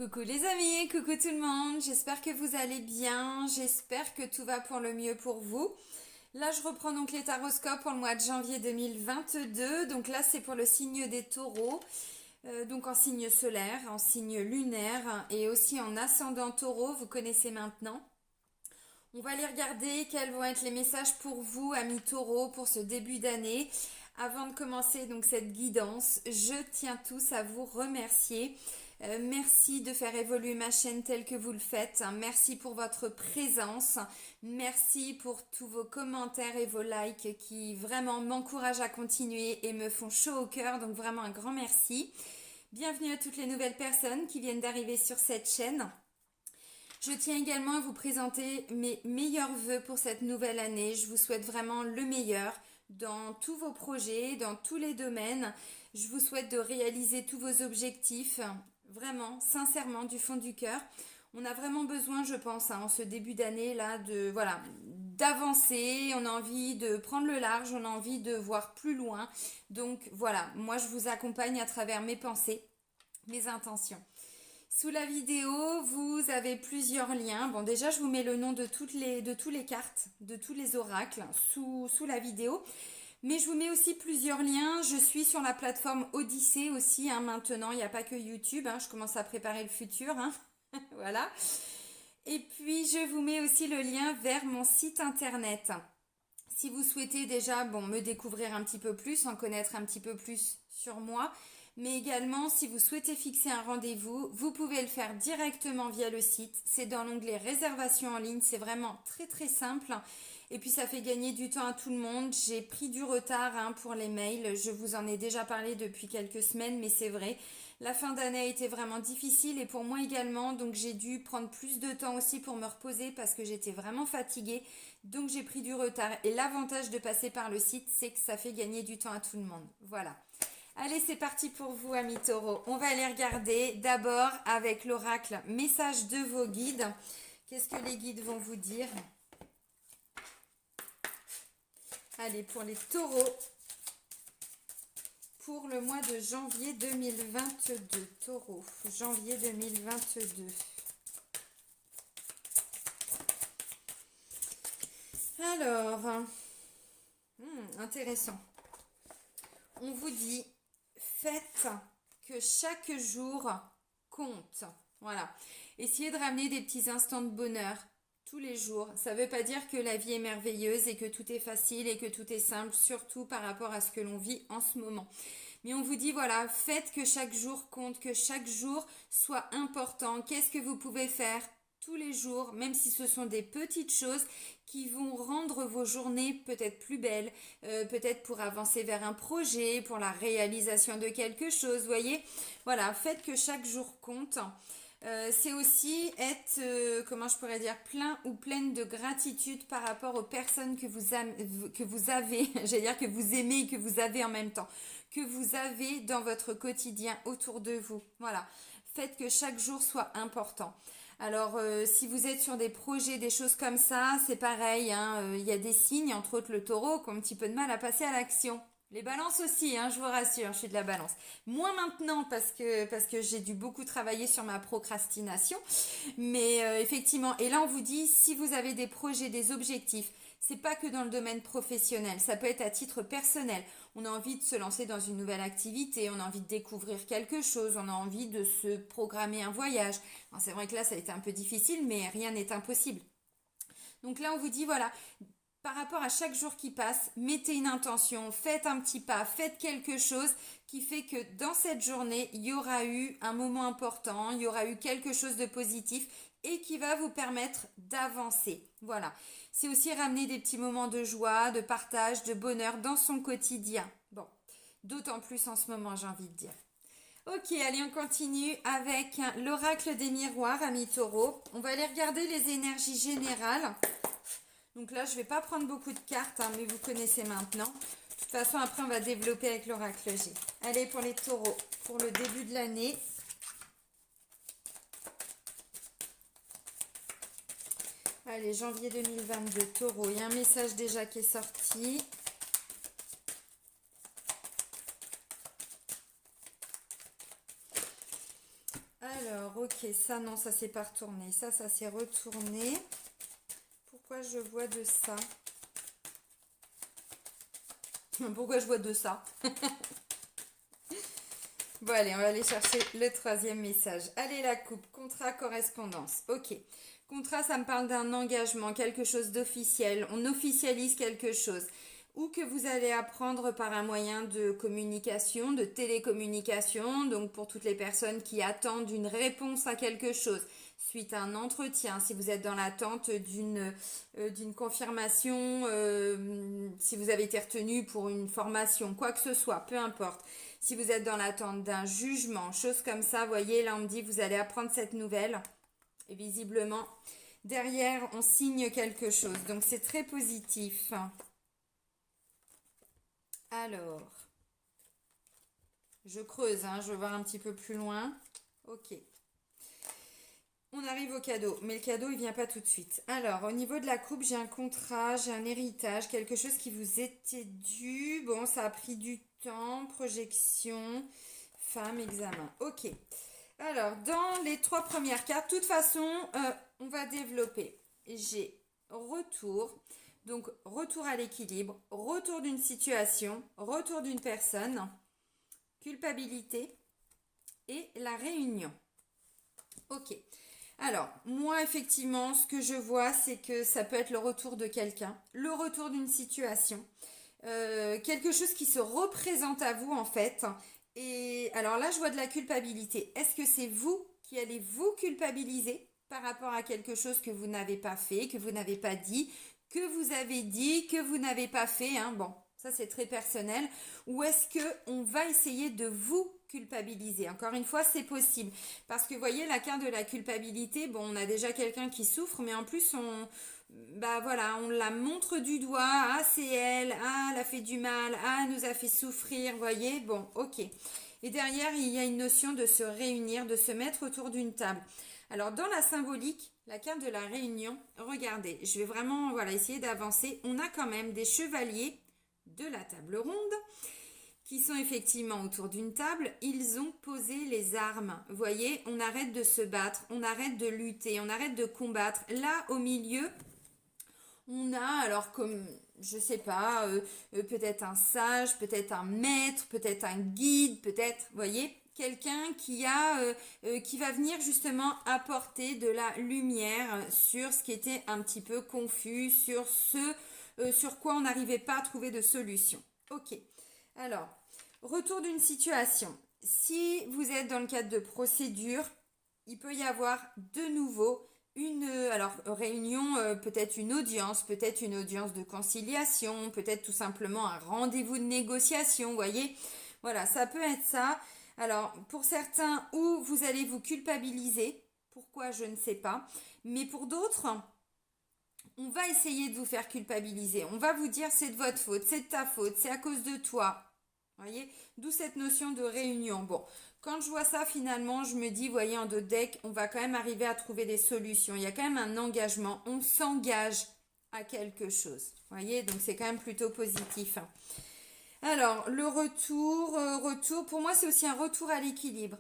Coucou les amis, coucou tout le monde, j'espère que vous allez bien, j'espère que tout va pour le mieux pour vous. Là je reprends donc les taroscopes pour le mois de janvier 2022, donc là c'est pour le signe des taureaux, donc en signe solaire, en signe lunaire et aussi en ascendant taureau, vous connaissez maintenant. On va aller regarder quels vont être les messages pour vous, amis taureaux, pour ce début d'année. Avant de commencer donc cette guidance, je tiens tous à vous remercier. Merci de faire évoluer ma chaîne telle que vous le faites. Merci pour votre présence. Merci pour tous vos commentaires et vos likes qui vraiment m'encouragent à continuer et me font chaud au cœur. Donc vraiment un grand merci. Bienvenue à toutes les nouvelles personnes qui viennent d'arriver sur cette chaîne. Je tiens également à vous présenter mes meilleurs vœux pour cette nouvelle année. Je vous souhaite vraiment le meilleur dans tous vos projets, dans tous les domaines. Je vous souhaite de réaliser tous vos objectifs, vraiment, sincèrement, du fond du cœur. On a vraiment besoin, je pense, en ce début d'année là, d'avancer. On a envie de prendre le large, on a envie de voir plus loin. Donc voilà, moi je vous accompagne à travers mes pensées, mes intentions. Sous la vidéo, vous avez plusieurs liens. Bon, déjà, je vous mets le nom de toutes les cartes, de tous les oracles sous la vidéo. Mais je vous mets aussi plusieurs liens. Je suis sur la plateforme Odyssée aussi maintenant. Il n'y a pas que YouTube. Je commence à préparer le futur. Voilà. Et puis, je vous mets aussi le lien vers mon site internet. Si vous souhaitez déjà me découvrir un petit peu plus, en connaître un petit peu plus sur moi, mais également si vous souhaitez fixer un rendez-vous, vous pouvez le faire directement via le site. C'est dans l'onglet réservation en ligne, c'est vraiment très très simple. Et puis ça fait gagner du temps à tout le monde. J'ai pris du retard pour les mails, je vous en ai déjà parlé depuis quelques semaines, mais c'est vrai. La fin d'année a été vraiment difficile et pour moi également, donc j'ai dû prendre plus de temps aussi pour me reposer parce que j'étais vraiment fatiguée, donc j'ai pris du retard. Et l'avantage de passer par le site, c'est que ça fait gagner du temps à tout le monde. Voilà. Allez, c'est parti pour vous, amis taureaux. On va aller regarder d'abord avec l'oracle message de vos guides. Qu'est-ce que les guides vont vous dire? Allez, pour les taureaux, pour le mois de janvier 2022. Taureau, janvier 2022. Alors, intéressant. On vous dit, faites que chaque jour compte. Voilà. Essayez de ramener des petits instants de bonheur tous les jours. Ça ne veut pas dire que la vie est merveilleuse et que tout est facile et que tout est simple, surtout par rapport à ce que l'on vit en ce moment. Mais on vous dit, voilà, faites que chaque jour compte, que chaque jour soit important. Qu'est-ce que vous pouvez faire tous les jours, même si ce sont des petites choses qui vont rendre vos journées peut-être plus belles, peut-être pour avancer vers un projet, pour la réalisation de quelque chose, voyez. Voilà, faites que chaque jour compte. C'est aussi être, comment je pourrais dire, plein ou pleine de gratitude par rapport aux personnes que vous avez, j'allais dire que vous aimez et que vous avez en même temps, que vous avez dans votre quotidien autour de vous. Voilà, faites que chaque jour soit important. Alors, si vous êtes sur des projets, des choses comme ça, c'est pareil, il y a des signes, entre autres le taureau, qui ont un petit peu de mal à passer à l'action. Les balances aussi, je vous rassure, je suis de la balance. Moins maintenant parce que j'ai dû beaucoup travailler sur ma procrastination. Mais effectivement, et là on vous dit, si vous avez des projets, des objectifs, c'est pas que dans le domaine professionnel, ça peut être à titre personnel. On a envie de se lancer dans une nouvelle activité, on a envie de découvrir quelque chose, on a envie de se programmer un voyage. Bon, c'est vrai que là ça a été un peu difficile, mais rien n'est impossible. Donc là on vous dit, voilà, par rapport à chaque jour qui passe, mettez une intention, faites un petit pas, faites quelque chose qui fait que dans cette journée, il y aura eu un moment important, il y aura eu quelque chose de positif et qui va vous permettre d'avancer. Voilà. C'est aussi ramener des petits moments de joie, de partage, de bonheur dans son quotidien. Bon, d'autant plus en ce moment, j'ai envie de dire. Ok, allez, on continue avec l'oracle des miroirs, amis taureaux. On va aller regarder les énergies générales. Donc là, je ne vais pas prendre beaucoup de cartes, mais vous connaissez maintenant. De toute façon, après, on va développer avec l'oracle G. Allez, pour les taureaux, pour le début de l'année. Allez, janvier 2022, taureau. Il y a un message déjà qui est sorti. Alors, ok, ça non, ça s'est pas retourné. Ça s'est retourné. Pourquoi je vois de ça? Pourquoi je vois de ça? Bon, allez, on va aller chercher le troisième message. Allez, la coupe, contrat, correspondance. Ok. Contrat, ça me parle d'un engagement, quelque chose d'officiel. On officialise quelque chose. Ou que vous allez apprendre par un moyen de communication, de télécommunication. Donc, pour toutes les personnes qui attendent une réponse à quelque chose suite à un entretien, si vous êtes dans l'attente d'une confirmation, si vous avez été retenu pour une formation, quoi que ce soit, peu importe. Si vous êtes dans l'attente d'un jugement, chose comme ça, voyez, là on me dit vous allez apprendre cette nouvelle. Et visiblement, derrière, on signe quelque chose. Donc c'est très positif. Alors, je creuse, hein, je vais voir un petit peu plus loin. Ok. On arrive au cadeau, mais le cadeau, il vient pas tout de suite. Alors, au niveau de la coupe, j'ai un contrat, j'ai un héritage, quelque chose qui vous était dû. Bon, ça a pris du temps, projection, femme, examen. Ok. Alors, dans les 3 premières cartes, de toute façon, on va développer. J'ai retour, donc retour à l'équilibre, retour d'une situation, retour d'une personne, culpabilité et la réunion. Ok. Alors, moi, effectivement, ce que je vois, c'est que ça peut être le retour de quelqu'un, le retour d'une situation, quelque chose qui se représente à vous, en fait. Et alors là, je vois de la culpabilité. Est-ce que c'est vous qui allez vous culpabiliser par rapport à quelque chose que vous n'avez pas fait, que vous n'avez pas dit, que vous avez dit, que vous n'avez pas fait, hein? Bon, ça c'est très personnel. Ou est-ce que on va essayer de vous culpabiliser? Encore une fois, c'est possible. Parce que vous voyez, la carte de la culpabilité, bon, on a déjà quelqu'un qui souffre, mais en plus, bah voilà, on la montre du doigt. Ah, c'est elle. Ah, elle a fait du mal. Ah, elle nous a fait souffrir. Vous voyez, bon, ok. Et derrière, il y a une notion de se réunir, de se mettre autour d'une table. Alors, dans la symbolique, la carte de la réunion, regardez, je vais vraiment, voilà, essayer d'avancer. On a quand même des chevaliers de la table ronde qui sont effectivement autour d'une table, ils ont posé les armes. Vous voyez, on arrête de se battre, on arrête de lutter, on arrête de combattre. Là, au milieu, on a, alors comme, je sais pas, peut-être un sage, peut-être un maître, peut-être un guide, peut-être, vous voyez, quelqu'un qui va venir justement apporter de la lumière sur ce qui était un petit peu confus, sur sur quoi on n'arrivait pas à trouver de solution. Ok. Alors, retour d'une situation. Si vous êtes dans le cadre de procédure, il peut y avoir de nouveau alors réunion, peut-être une audience de conciliation, peut-être tout simplement un rendez-vous de négociation, vous voyez. Voilà, ça peut être ça. Alors, pour certains, où vous allez vous culpabiliser, pourquoi je ne sais pas, mais pour d'autres, on va essayer de vous faire culpabiliser. On va vous dire c'est de votre faute, c'est de ta faute, c'est à cause de toi. Voyez, d'où cette notion de réunion. Bon, quand je vois ça, finalement, je me dis, voyez, en deux decks, on va quand même arriver à trouver des solutions. Il y a quand même un engagement. On s'engage à quelque chose. Voyez, donc c'est quand même plutôt positif. Alors, le retour, pour moi, c'est aussi un retour à l'équilibre.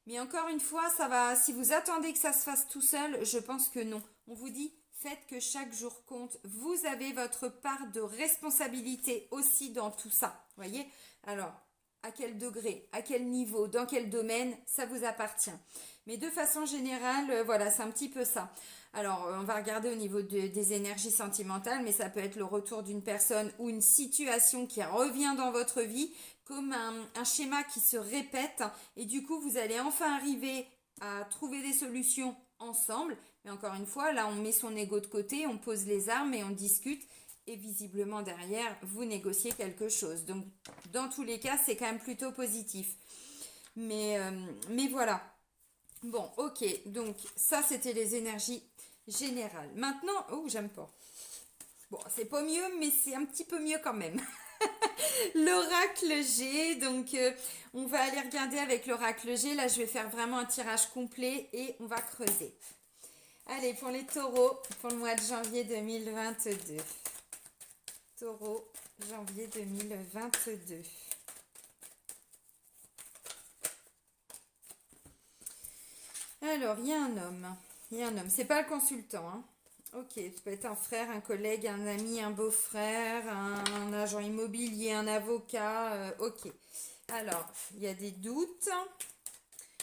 Mais encore une fois, ça va, si vous attendez que ça se fasse tout seul, je pense que non. On vous dit, faites que chaque jour compte. Vous avez votre part de responsabilité aussi dans tout ça. Voyez? Alors, à quel degré, à quel niveau, dans quel domaine, ça vous appartient. Mais de façon générale, voilà, c'est un petit peu ça. Alors, on va regarder au niveau des énergies sentimentales, mais ça peut être le retour d'une personne ou une situation qui revient dans votre vie, comme un schéma qui se répète, et du coup, vous allez enfin arriver à trouver des solutions ensemble. Mais encore une fois, là, on met son ego de côté, on pose les armes et on discute. Et visiblement derrière, vous négociez quelque chose. Donc, dans tous les cas, c'est quand même plutôt positif. Mais voilà. Bon, ok. Donc, ça, c'était les énergies générales. Maintenant, oh, j'aime pas. Bon, c'est pas mieux, mais c'est un petit peu mieux quand même. L'oracle G. Donc, on va aller regarder avec l'oracle G. Là, je vais faire vraiment un tirage complet et on va creuser. Allez, pour les taureaux, pour le mois de janvier 2022. Taureau, janvier 2022. Alors, il y a un homme. Il y a un homme. C'est pas le consultant, hein. Ok, ça peut être un frère, un collègue, un ami, un beau-frère, un agent immobilier, un avocat. Ok. Alors, il y a des doutes.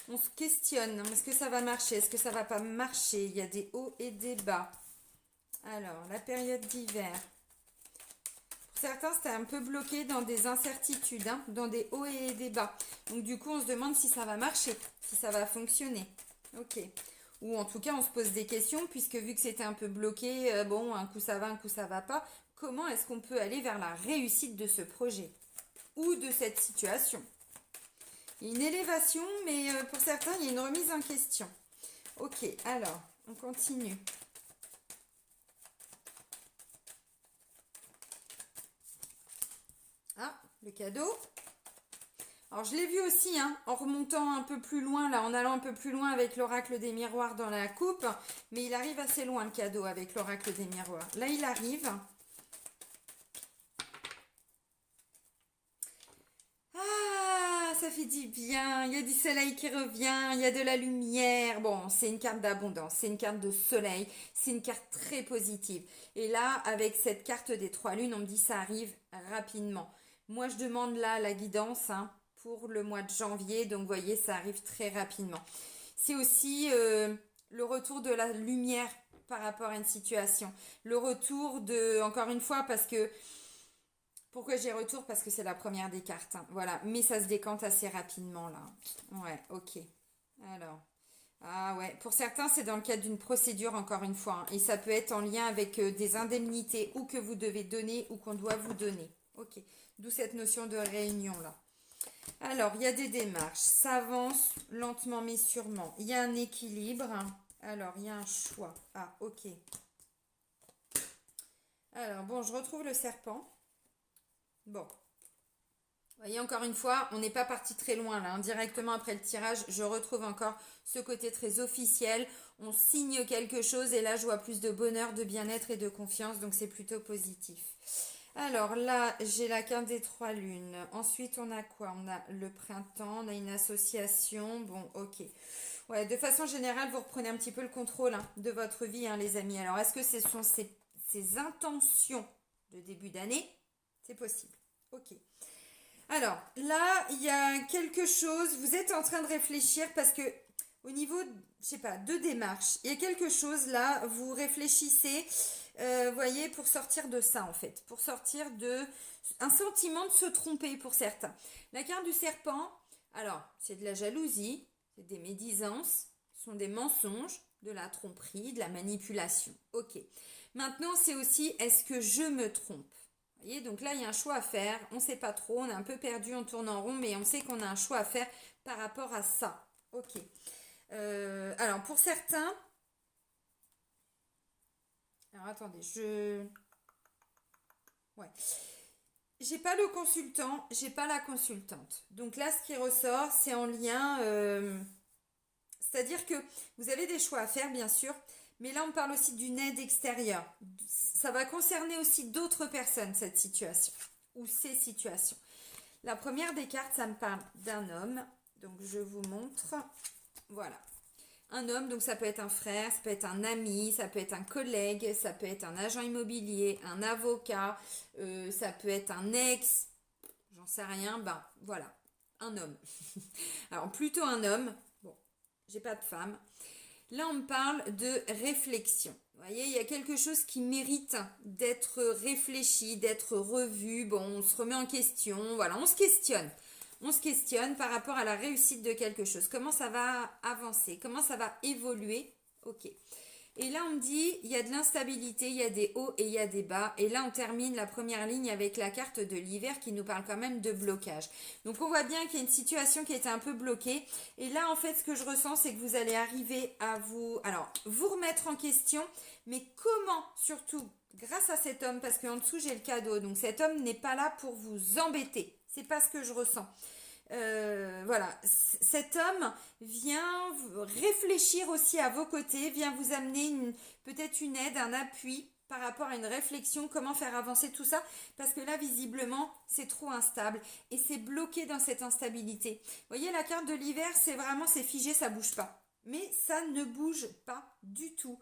On se questionne. Est-ce que ça va marcher? Est-ce que ça va pas marcher? Il y a des hauts et des bas. Alors, la période d'hiver. Pour certains, c'était un peu bloqué dans des incertitudes, hein, dans des hauts et des bas. Donc, du coup, on se demande si ça va marcher, si ça va fonctionner. Ok. Ou en tout cas, on se pose des questions, puisque vu que c'était un peu bloqué, bon, un coup ça va, un coup ça va pas, comment est-ce qu'on peut aller vers la réussite de ce projet ou de cette situation? Il y a une élévation, mais pour certains, il y a une remise en question. Ok, alors, on continue. Ah, le cadeau. Alors, je l'ai vu aussi, hein, en remontant un peu plus loin, là, en allant un peu plus loin avec l'oracle des miroirs dans la coupe. Mais il arrive assez loin, le cadeau, avec l'oracle des miroirs. Là, il arrive. Ah, ça fait du bien. Il y a du soleil qui revient, il y a de la lumière. Bon, c'est une carte d'abondance, c'est une carte de soleil, c'est une carte très positive. Et là, avec cette carte des trois lunes, on me dit ça arrive rapidement. Moi, je demande là la guidance, hein, pour le mois de janvier. Donc, vous voyez, ça arrive très rapidement. C'est aussi le retour de la lumière par rapport à une situation. Le retour de, encore une fois, parce que pourquoi j'ai retour? Parce que c'est la première des cartes, hein. Voilà, mais ça se décante assez rapidement là. Ouais, ok. Alors, ah ouais, pour certains, c'est dans le cadre d'une procédure, encore une fois, hein. Et ça peut être en lien avec des indemnités ou que vous devez donner ou qu'on doit vous donner. Ok, d'où cette notion de réunion là. Alors, il y a des démarches, ça avance lentement mais sûrement. Il y a un équilibre. Alors, il y a un choix. Ah, ok. Alors, bon, je retrouve le serpent. Bon, vous voyez, encore une fois, on n'est pas parti très loin là, hein. Directement après le tirage, je retrouve encore ce côté très officiel. On signe quelque chose et là, je vois plus de bonheur, de bien-être et de confiance, donc c'est plutôt positif. Alors là, j'ai la carte des trois lunes. Ensuite, on a quoi? On a le printemps, on a une association. Bon, ok. Ouais, de façon générale, vous reprenez un petit peu le contrôle, hein, de votre vie, hein, les amis. Alors, est-ce que ce sont ces intentions de début d'année? C'est possible. Ok. Alors là, il y a quelque chose, vous êtes en train de réfléchir parce que au niveau, je sais pas, de démarche, il y a quelque chose là, vous réfléchissez, voyez, pour sortir de ça en fait, pour sortir de un sentiment de se tromper pour certains. La carte du serpent, alors c'est de la jalousie, c'est des médisances, ce sont des mensonges, de la tromperie, de la manipulation. Ok. Maintenant, c'est aussi est-ce que je me trompe? Vous voyez, donc là, il y a un choix à faire. On ne sait pas trop, on est un peu perdu, on tourne en rond, mais on sait qu'on a un choix à faire par rapport à ça. Ok. Alors, pour certains... Alors, attendez, Ouais. J'ai pas le consultant, j'ai pas la consultante. Donc là, ce qui ressort, c'est en lien... C'est-à-dire que vous avez des choix à faire, bien sûr, mais là, on parle aussi d'une aide extérieure. Ça va concerner aussi d'autres personnes, cette situation, ou ces situations. La première des cartes, ça me parle d'un homme. Donc, je vous montre. Voilà. Un homme, donc ça peut être un frère, ça peut être un ami, ça peut être un collègue, ça peut être un agent immobilier, un avocat, ça peut être un ex, j'en sais rien, ben voilà, un homme. Alors, plutôt un homme, bon, j'ai pas de femme. Là, on me parle de réflexion. Vous voyez, il y a quelque chose qui mérite d'être réfléchi, d'être revu. Bon, on se remet en question. Voilà, on se questionne. On se questionne par rapport à la réussite de quelque chose. Comment ça va avancer? Comment ça va évoluer? Ok. Et là, on me dit, il y a de l'instabilité, il y a des hauts et il y a des bas. Et là, on termine la première ligne avec la carte de l'hiver qui nous parle quand même de blocage. Donc, on voit bien qu'il y a une situation qui était un peu bloquée. Et là, en fait, ce que je ressens, c'est que vous allez arriver à vous remettre en question. Mais comment, surtout, grâce à cet homme, parce qu'en dessous, j'ai le cadeau. Donc, cet homme n'est pas là pour vous embêter. C'est pas ce que je ressens. Voilà, cet homme vient réfléchir aussi à vos côtés, vient vous amener peut-être une aide, un appui par rapport à une réflexion, comment faire avancer tout ça, parce que là, visiblement, c'est trop instable et c'est bloqué dans cette instabilité. Vous voyez, la carte de l'hiver, c'est vraiment, c'est figé, ça bouge pas. mais ça ne bouge pas du tout.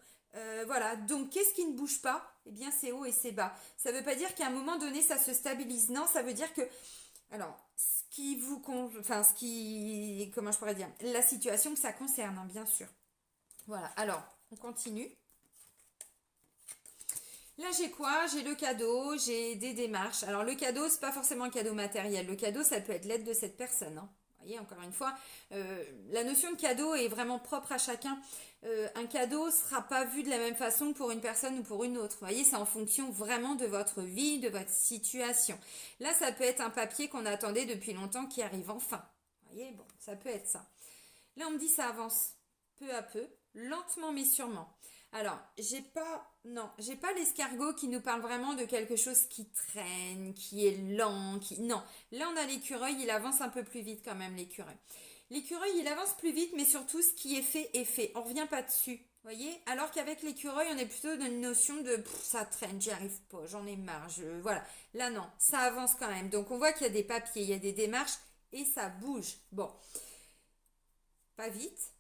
Voilà, donc qu'est-ce qui ne bouge pas? Eh bien, c'est haut et c'est bas. Ça ne veut pas dire qu'à un moment donné, ça se stabilise. Non, ça veut dire que, alors, comment je pourrais dire, la situation que ça concerne, hein, bien sûr. Voilà, alors, on continue. Là, j'ai quoi? J'ai le cadeau, j'ai des démarches. Alors, le cadeau, c'est pas forcément un cadeau matériel. Le cadeau, ça peut être l'aide de cette personne, hein. Vous voyez, encore une fois, la notion de cadeau est vraiment propre à chacun. Un cadeau ne sera pas vu de la même façon pour une personne ou pour une autre. Vous voyez, c'est en fonction vraiment de votre vie, de votre situation. Là, ça peut être un papier qu'on attendait depuis longtemps qui arrive enfin. Vous voyez, bon, ça peut être ça. Là, on me dit ça avance peu à peu, lentement mais sûrement. Alors, j'ai pas l'escargot qui nous parle vraiment de quelque chose qui traîne, qui est lent, non. Là, on a l'écureuil, il avance un peu plus vite quand même, l'écureuil. L'écureuil, il avance plus vite, mais surtout, ce qui est fait est fait. On revient pas dessus, voyez. Alors qu'avec l'écureuil, on est plutôt dans une notion de ça traîne, j'y arrive pas, j'en ai marre, voilà. Là, non, ça avance quand même. Donc, on voit qu'il y a des papiers, il y a des démarches et ça bouge. Bon, pas vite,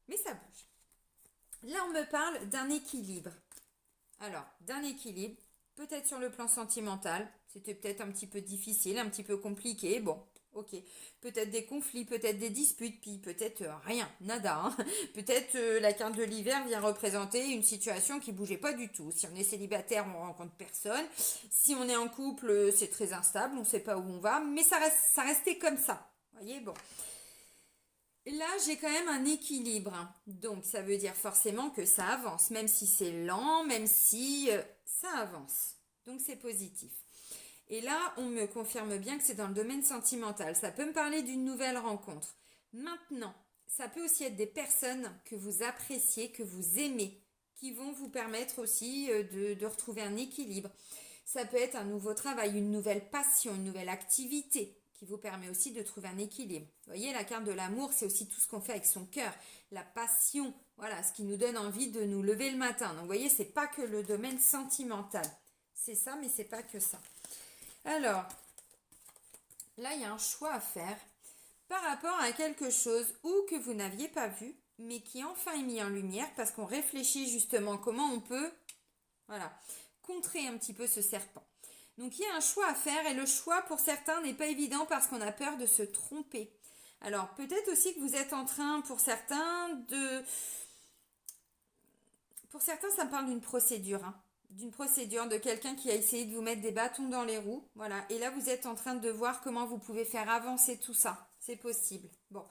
mais ça bouge. Là, on me parle d'un équilibre. Alors, d'un équilibre, peut-être sur le plan sentimental, c'était peut-être un petit peu difficile, un petit peu compliqué, bon, ok. Peut-être des conflits, peut-être des disputes, puis peut-être rien, nada, hein. Peut-être la carte de l'hiver vient représenter une situation qui bougeait pas du tout. Si on est célibataire, on rencontre personne. Si on est en couple, c'est très instable, on ne sait pas où on va, mais ça restait comme ça. Vous voyez, bon. Là, j'ai quand même un équilibre, hein. Donc, ça veut dire forcément que ça avance, même si c'est lent, même si ça avance. Donc, c'est positif. Et là, on me confirme bien que c'est dans le domaine sentimental. Ça peut me parler d'une nouvelle rencontre. Maintenant, ça peut aussi être des personnes que vous appréciez, que vous aimez, qui vont vous permettre aussi de retrouver un équilibre. Ça peut être un nouveau travail, une nouvelle passion, une nouvelle activité qui vous permet aussi de trouver un équilibre. Vous voyez, la carte de l'amour, c'est aussi tout ce qu'on fait avec son cœur, la passion, voilà, ce qui nous donne envie de nous lever le matin. Donc, vous voyez, c'est pas que le domaine sentimental. C'est ça, mais c'est pas que ça. Alors, là, il y a un choix à faire par rapport à quelque chose ou que vous n'aviez pas vu, mais qui enfin est mis en lumière parce qu'on réfléchit justement comment on peut, voilà, contrer un petit peu ce serpent. Donc il y a un choix à faire et le choix pour certains n'est pas évident parce qu'on a peur de se tromper. Alors peut-être aussi que vous êtes en train pour certains de... Pour certains ça me parle d'une procédure, hein. D'une procédure de quelqu'un qui a essayé de vous mettre des bâtons dans les roues. Voilà. Et là vous êtes en train de voir comment vous pouvez faire avancer tout ça. C'est possible. Bon.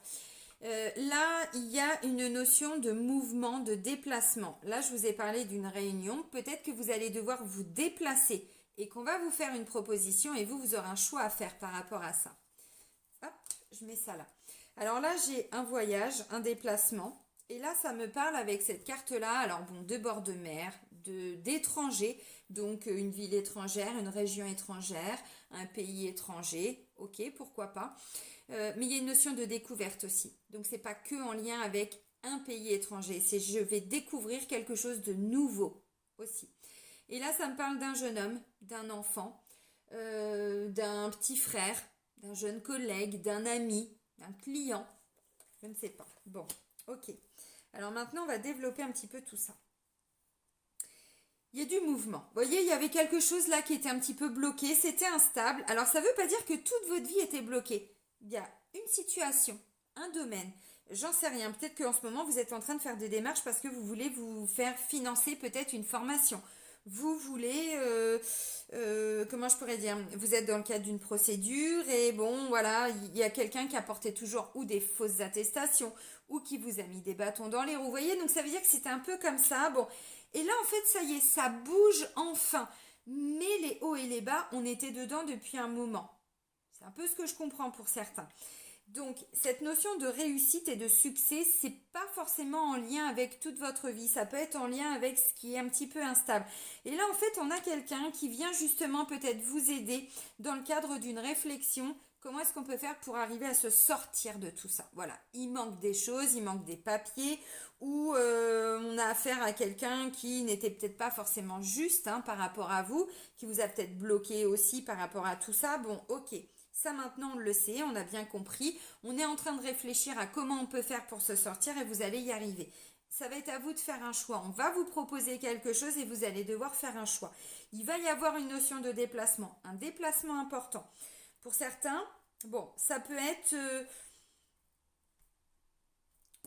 Là, il y a une notion de mouvement, de déplacement. Là, je vous ai parlé d'une réunion. Peut-être que vous allez devoir vous déplacer et qu'on va vous faire une proposition et vous aurez un choix à faire par rapport à ça. Hop, je mets ça là. Alors là, j'ai un voyage, un déplacement. Et là, ça me parle avec cette carte-là. Alors bon, de bord de mer, d'étrangers. Donc une ville étrangère, une région étrangère, un pays étranger. Ok, pourquoi pas. Mais il y a une notion de découverte aussi. Donc c'est pas que en lien avec un pays étranger. C'est je vais découvrir quelque chose de nouveau aussi. Et là, ça me parle d'un jeune homme, d'un enfant, d'un petit frère, d'un jeune collègue, d'un ami, d'un client. Je ne sais pas. Bon, ok. Alors maintenant, on va développer un petit peu tout ça. Il y a du mouvement. Vous voyez, il y avait quelque chose là qui était un petit peu bloqué. C'était instable. Alors, ça ne veut pas dire que toute votre vie était bloquée. Il y a une situation, un domaine. J'en sais rien. Peut-être qu'en ce moment, vous êtes en train de faire des démarches parce que vous voulez vous faire financer peut-être une formation. Vous voulez, comment je pourrais dire, vous êtes dans le cadre d'une procédure et bon, voilà, il y a quelqu'un qui a porté toujours ou des fausses attestations ou qui vous a mis des bâtons dans les roues. Vous voyez, donc ça veut dire que c'était un peu comme ça. Bon, et là, en fait, ça y est, ça bouge enfin. Mais les hauts et les bas, on était dedans depuis un moment. C'est un peu ce que je comprends pour certains. Donc, cette notion de réussite et de succès, c'est pas forcément en lien avec toute votre vie. Ça peut être en lien avec ce qui est un petit peu instable. Et là, en fait, on a quelqu'un qui vient justement peut-être vous aider dans le cadre d'une réflexion. Comment est-ce qu'on peut faire pour arriver à se sortir de tout ça? Voilà, il manque des choses, il manque des papiers, ou on a affaire à quelqu'un qui n'était peut-être pas forcément juste, hein, par rapport à vous, qui vous a peut-être bloqué aussi par rapport à tout ça. Bon, ok. Ça maintenant on le sait, on a bien compris. On est en train de réfléchir à comment on peut faire pour se sortir et vous allez y arriver. Ça va être à vous de faire un choix. On va vous proposer quelque chose et vous allez devoir faire un choix. Il va y avoir une notion de déplacement, un déplacement important. Pour certains, bon, ça peut être...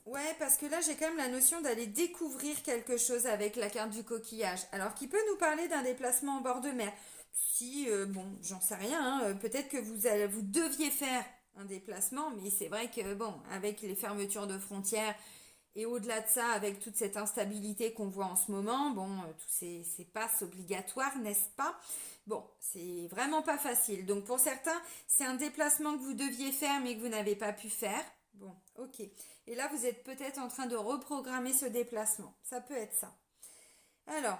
ouais, parce que là, j'ai quand même la notion d'aller découvrir quelque chose avec la carte du coquillage. Alors, qui peut nous parler d'un déplacement en bord de mer? Si, bon, j'en sais rien, hein, peut-être que vous deviez faire un déplacement, mais c'est vrai que, bon, avec les fermetures de frontières et au-delà de ça, avec toute cette instabilité qu'on voit en ce moment, bon, tous ces passes obligatoires, n'est-ce pas? Bon, c'est vraiment pas facile. Donc, pour certains, c'est un déplacement que vous deviez faire, mais que vous n'avez pas pu faire. Bon, ok. Et là, vous êtes peut-être en train de reprogrammer ce déplacement. Ça peut être ça. Alors,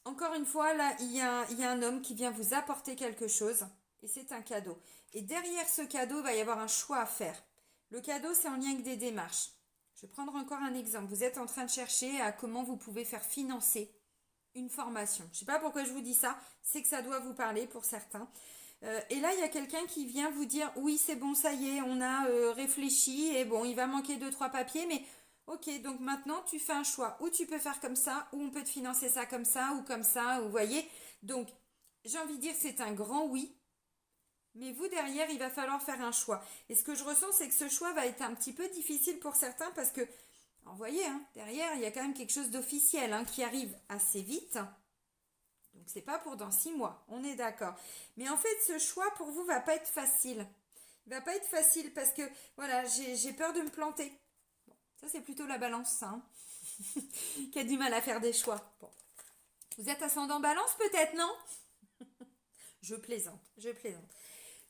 encore une fois, là, il y a un homme qui vient vous apporter quelque chose. Et c'est un cadeau. Et derrière ce cadeau, il va y avoir un choix à faire. Le cadeau, c'est en lien avec des démarches. Je vais prendre encore un exemple. Vous êtes en train de chercher à comment vous pouvez faire financer une formation. Je ne sais pas pourquoi je vous dis ça. C'est que ça doit vous parler pour certains. Et là, il y a quelqu'un qui vient vous dire, oui, c'est bon, ça y est, on a réfléchi, et bon, il va manquer 2, 3 papiers, mais ok, donc maintenant, tu fais un choix. Ou tu peux faire comme ça, ou on peut te financer ça, ou vous voyez. Donc, j'ai envie de dire, c'est un grand oui, mais vous, derrière, il va falloir faire un choix. Et ce que je ressens, c'est que ce choix va être un petit peu difficile pour certains, parce que, vous voyez, hein, derrière, il y a quand même quelque chose d'officiel hein, qui arrive assez vite. Donc c'est pas pour dans 6 mois, on est d'accord. Mais en fait, ce choix pour vous va pas être facile. Il va pas être facile parce que voilà, j'ai peur de me planter. Bon, ça c'est plutôt la balance, ça, hein, qui a du mal à faire des choix. Bon. Vous êtes ascendant balance peut-être, non? Je plaisante, je plaisante.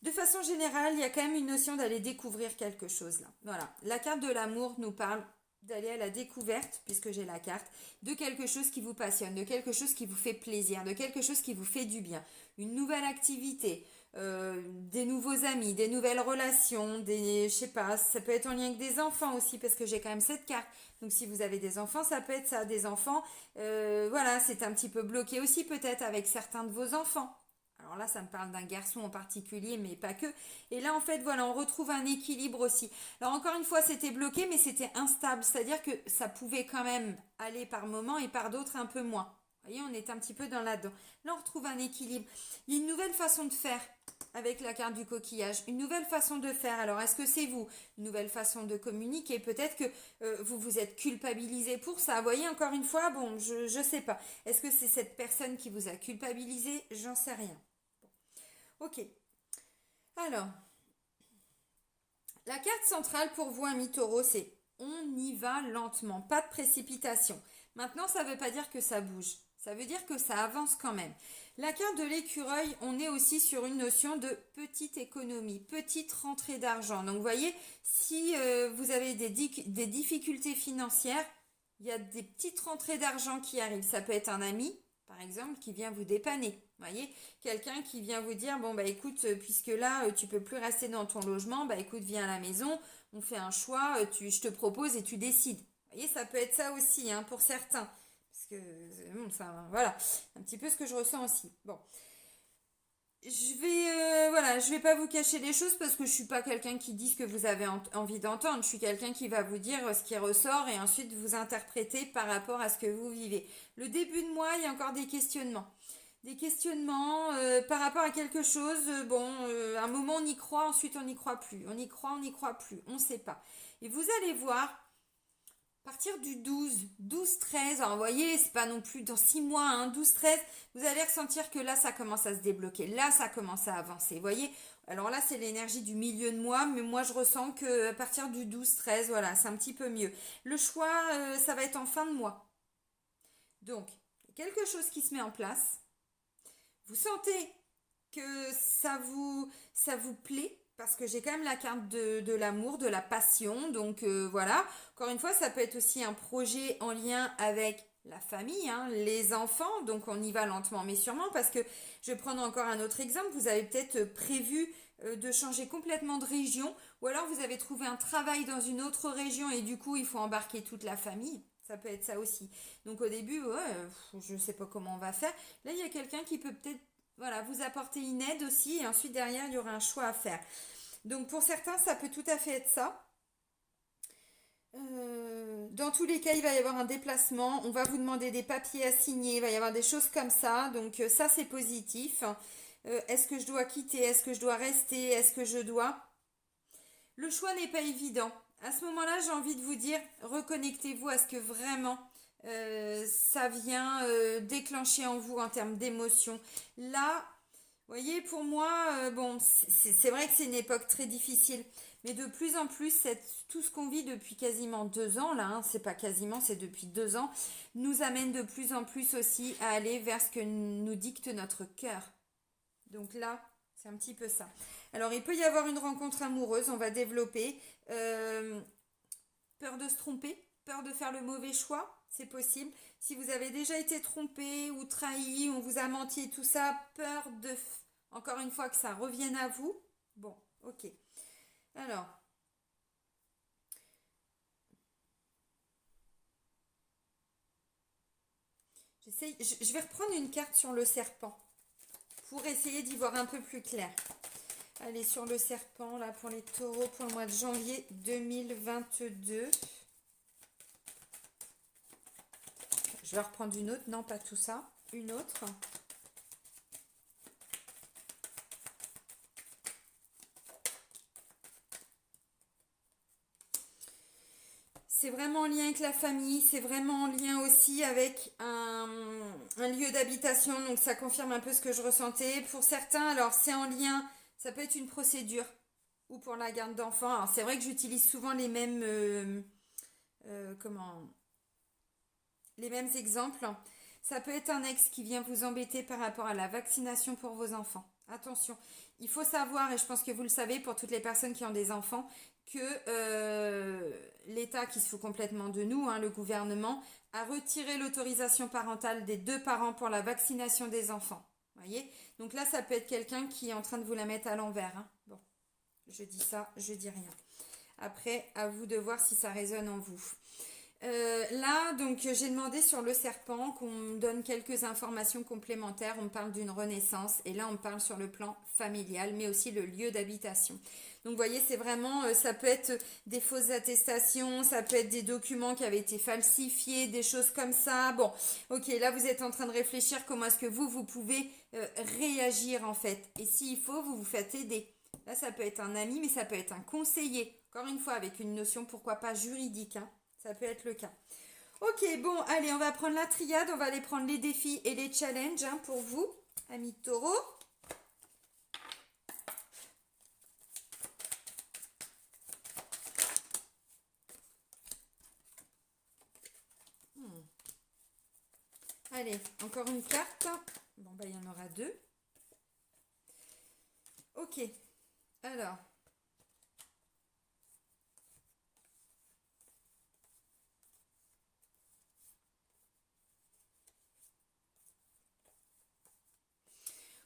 De façon générale, il y a quand même une notion d'aller découvrir quelque chose là. Voilà, la carte de l'amour nous parle d'aller à la découverte, puisque j'ai la carte, de quelque chose qui vous passionne, de quelque chose qui vous fait plaisir, de quelque chose qui vous fait du bien. Une nouvelle activité, des nouveaux amis, des nouvelles relations, je sais pas, ça peut être en lien avec des enfants aussi, parce que j'ai quand même cette carte. Donc si vous avez des enfants, ça peut être ça, des enfants. Voilà, c'est un petit peu bloqué aussi peut-être avec certains de vos enfants. Alors là, ça me parle d'un garçon en particulier, mais pas que. Et là, en fait, voilà, on retrouve un équilibre aussi. Alors encore une fois, c'était bloqué, mais c'était instable. C'est-à-dire que ça pouvait quand même aller par moments et par d'autres un peu moins. Vous voyez, on est un petit peu dans là-dedans. Là, on retrouve un équilibre. Il y a une nouvelle façon de faire avec la carte du coquillage. Une nouvelle façon de faire. Alors, est-ce que c'est vous? Une nouvelle façon de communiquer? Peut-être que vous vous êtes culpabilisé pour ça. Vous voyez, encore une fois, bon, je sais pas. Est-ce que c'est cette personne qui vous a culpabilisé? J'en sais rien. Ok. Alors, la carte centrale pour vous, ami taureau, c'est on y va lentement, pas de précipitation. Maintenant, ça ne veut pas dire que ça bouge. Ça veut dire que ça avance quand même. La carte de l'écureuil, on est aussi sur une notion de petite économie, petite rentrée d'argent. Donc, vous voyez, si vous avez des difficultés financières, il y a des petites rentrées d'argent qui arrivent. Ça peut être un ami, par exemple, qui vient vous dépanner. Vous voyez, quelqu'un qui vient vous dire, bon, bah écoute, puisque là, tu peux plus rester dans ton logement, bah écoute, viens à la maison, on fait un choix, je te propose et tu décides. Vous voyez, ça peut être ça aussi, hein, pour certains. Parce que, bon, ça, voilà, un petit peu ce que je ressens aussi. Bon. Voilà, je vais pas vous cacher les choses parce que je suis pas quelqu'un qui dit ce que vous avez envie d'entendre. Je suis quelqu'un qui va vous dire ce qui ressort et ensuite vous interpréter par rapport à ce que vous vivez. Le début de mois, il y a encore des questionnements. Des questionnements par rapport à quelque chose. À un moment on y croit, ensuite on n'y croit plus. On y croit, on n'y croit plus. On ne sait pas. Et vous allez voir, à partir du 12, 13, alors vous voyez, c'est pas non plus dans 6 mois, hein, 12, 13, vous allez ressentir que là, ça commence à se débloquer. Là, ça commence à avancer. Vous voyez, alors là, c'est l'énergie du milieu de mois, mais moi, je ressens que à partir du 12, 13, voilà, c'est un petit peu mieux. Le choix, ça va être en fin de mois. Donc, quelque chose qui se met en place. Vous sentez que ça vous plaît parce que j'ai quand même la carte de l'amour, de la passion. Donc voilà, encore une fois, ça peut être aussi un projet en lien avec la famille, hein, les enfants. Donc on y va lentement mais sûrement parce que je vais prendre encore un autre exemple. Vous avez peut-être prévu de changer complètement de région ou alors vous avez trouvé un travail dans une autre région et du coup il faut embarquer toute la famille. Ça peut être ça aussi. Donc au début, ouais, je ne sais pas comment on va faire. Là, il y a quelqu'un qui peut peut-être voilà, vous apporter une aide aussi, et ensuite derrière, il y aura un choix à faire. Donc pour certains, ça peut tout à fait être ça. Dans tous les cas, il va y avoir un déplacement. On va vous demander des papiers à signer. Il va y avoir des choses comme ça. Donc ça, c'est positif. Est-ce que je dois quitter? Est-ce que je dois rester? Est-ce que je dois? Le choix n'est pas évident. À ce moment-là, j'ai envie de vous dire, reconnectez-vous à ce que vraiment ça vient déclencher en vous en termes d'émotion. Là, vous voyez, pour moi, bon, c'est vrai que c'est une époque très difficile, mais de plus en plus, tout ce qu'on vit depuis quasiment 2 ans, là, hein, c'est pas quasiment, c'est depuis 2 ans, nous amène de plus en plus aussi à aller vers ce que nous dicte notre cœur. Donc là, c'est un petit peu ça. Alors, il peut y avoir une rencontre amoureuse, on va développer. Peur de se tromper, peur de faire le mauvais choix, c'est possible. Si vous avez déjà été trompé ou trahi, on vous a menti et tout ça, peur de, encore une fois, que ça revienne à vous. Bon, ok. Alors, je vais reprendre une carte sur le serpent pour essayer d'y voir un peu plus clair. Allez, sur le serpent, là, pour les taureaux, pour le mois de janvier 2022. Je vais reprendre une autre. Non, pas tout ça. Une autre. C'est vraiment en lien avec la famille, c'est vraiment en lien aussi avec un lieu d'habitation, donc ça confirme un peu ce que je ressentais. Pour certains, alors c'est en lien, ça peut être une procédure ou pour la garde d'enfants. Alors c'est vrai que j'utilise souvent les mêmes, comment, les mêmes exemples. Ça peut être un ex qui vient vous embêter par rapport à la vaccination pour vos enfants. Attention, il faut savoir, et je pense que vous le savez pour toutes les personnes qui ont des enfants, que l'État qui se fout complètement de nous, hein, le gouvernement, a retiré l'autorisation parentale des 2 parents pour la vaccination des enfants. Voyez? Donc là, ça peut être quelqu'un qui est en train de vous la mettre à l'envers. Hein. Bon, je dis ça, je dis rien. Après, à vous de voir si ça résonne en vous. Là, donc, j'ai demandé sur le serpent qu'on me donne quelques informations complémentaires. On parle d'une renaissance et là, on parle sur le plan familial, mais aussi le lieu d'habitation. Donc, vous voyez, c'est vraiment, ça peut être des fausses attestations, ça peut être des documents qui avaient été falsifiés, des choses comme ça. Bon, ok, là, vous êtes en train de réfléchir comment est-ce que vous pouvez réagir en fait. Et s'il faut, vous vous faites aider. Là, ça peut être un ami, mais ça peut être un conseiller. Encore une fois, avec une notion, pourquoi pas juridique, hein. Ça peut être le cas. Ok, bon, allez, on va prendre la triade, on va aller prendre les défis et les challenges hein, pour vous, amis taureaux. Allez, encore une carte. Bon, bah, il y en aura 2. Ok, alors.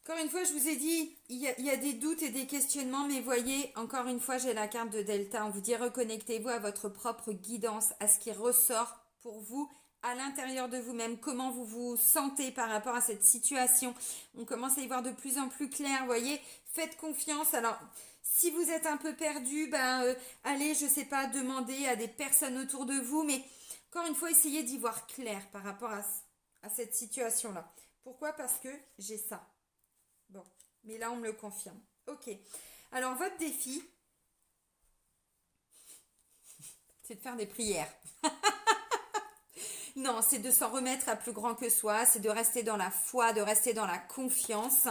Encore une fois, je vous ai dit, il y a des doutes et des questionnements, mais voyez, encore une fois, j'ai la carte de Delta. On vous dit reconnectez-vous à votre propre guidance, à ce qui ressort pour vous à l'intérieur de vous-même, comment vous vous sentez par rapport à cette situation. On commence à y voir de plus en plus clair, voyez, faites confiance. Alors, si vous êtes un peu perdu, allez, je sais pas, demander à des personnes autour de vous, mais encore une fois, essayez d'y voir clair par rapport à cette situation-là. Pourquoi? Parce que j'ai ça. Bon, mais là, on me le confirme. Ok. Alors, votre défi, c'est de faire des prières. Non, c'est de s'en remettre à plus grand que soi, c'est de rester dans la foi, de rester dans la confiance.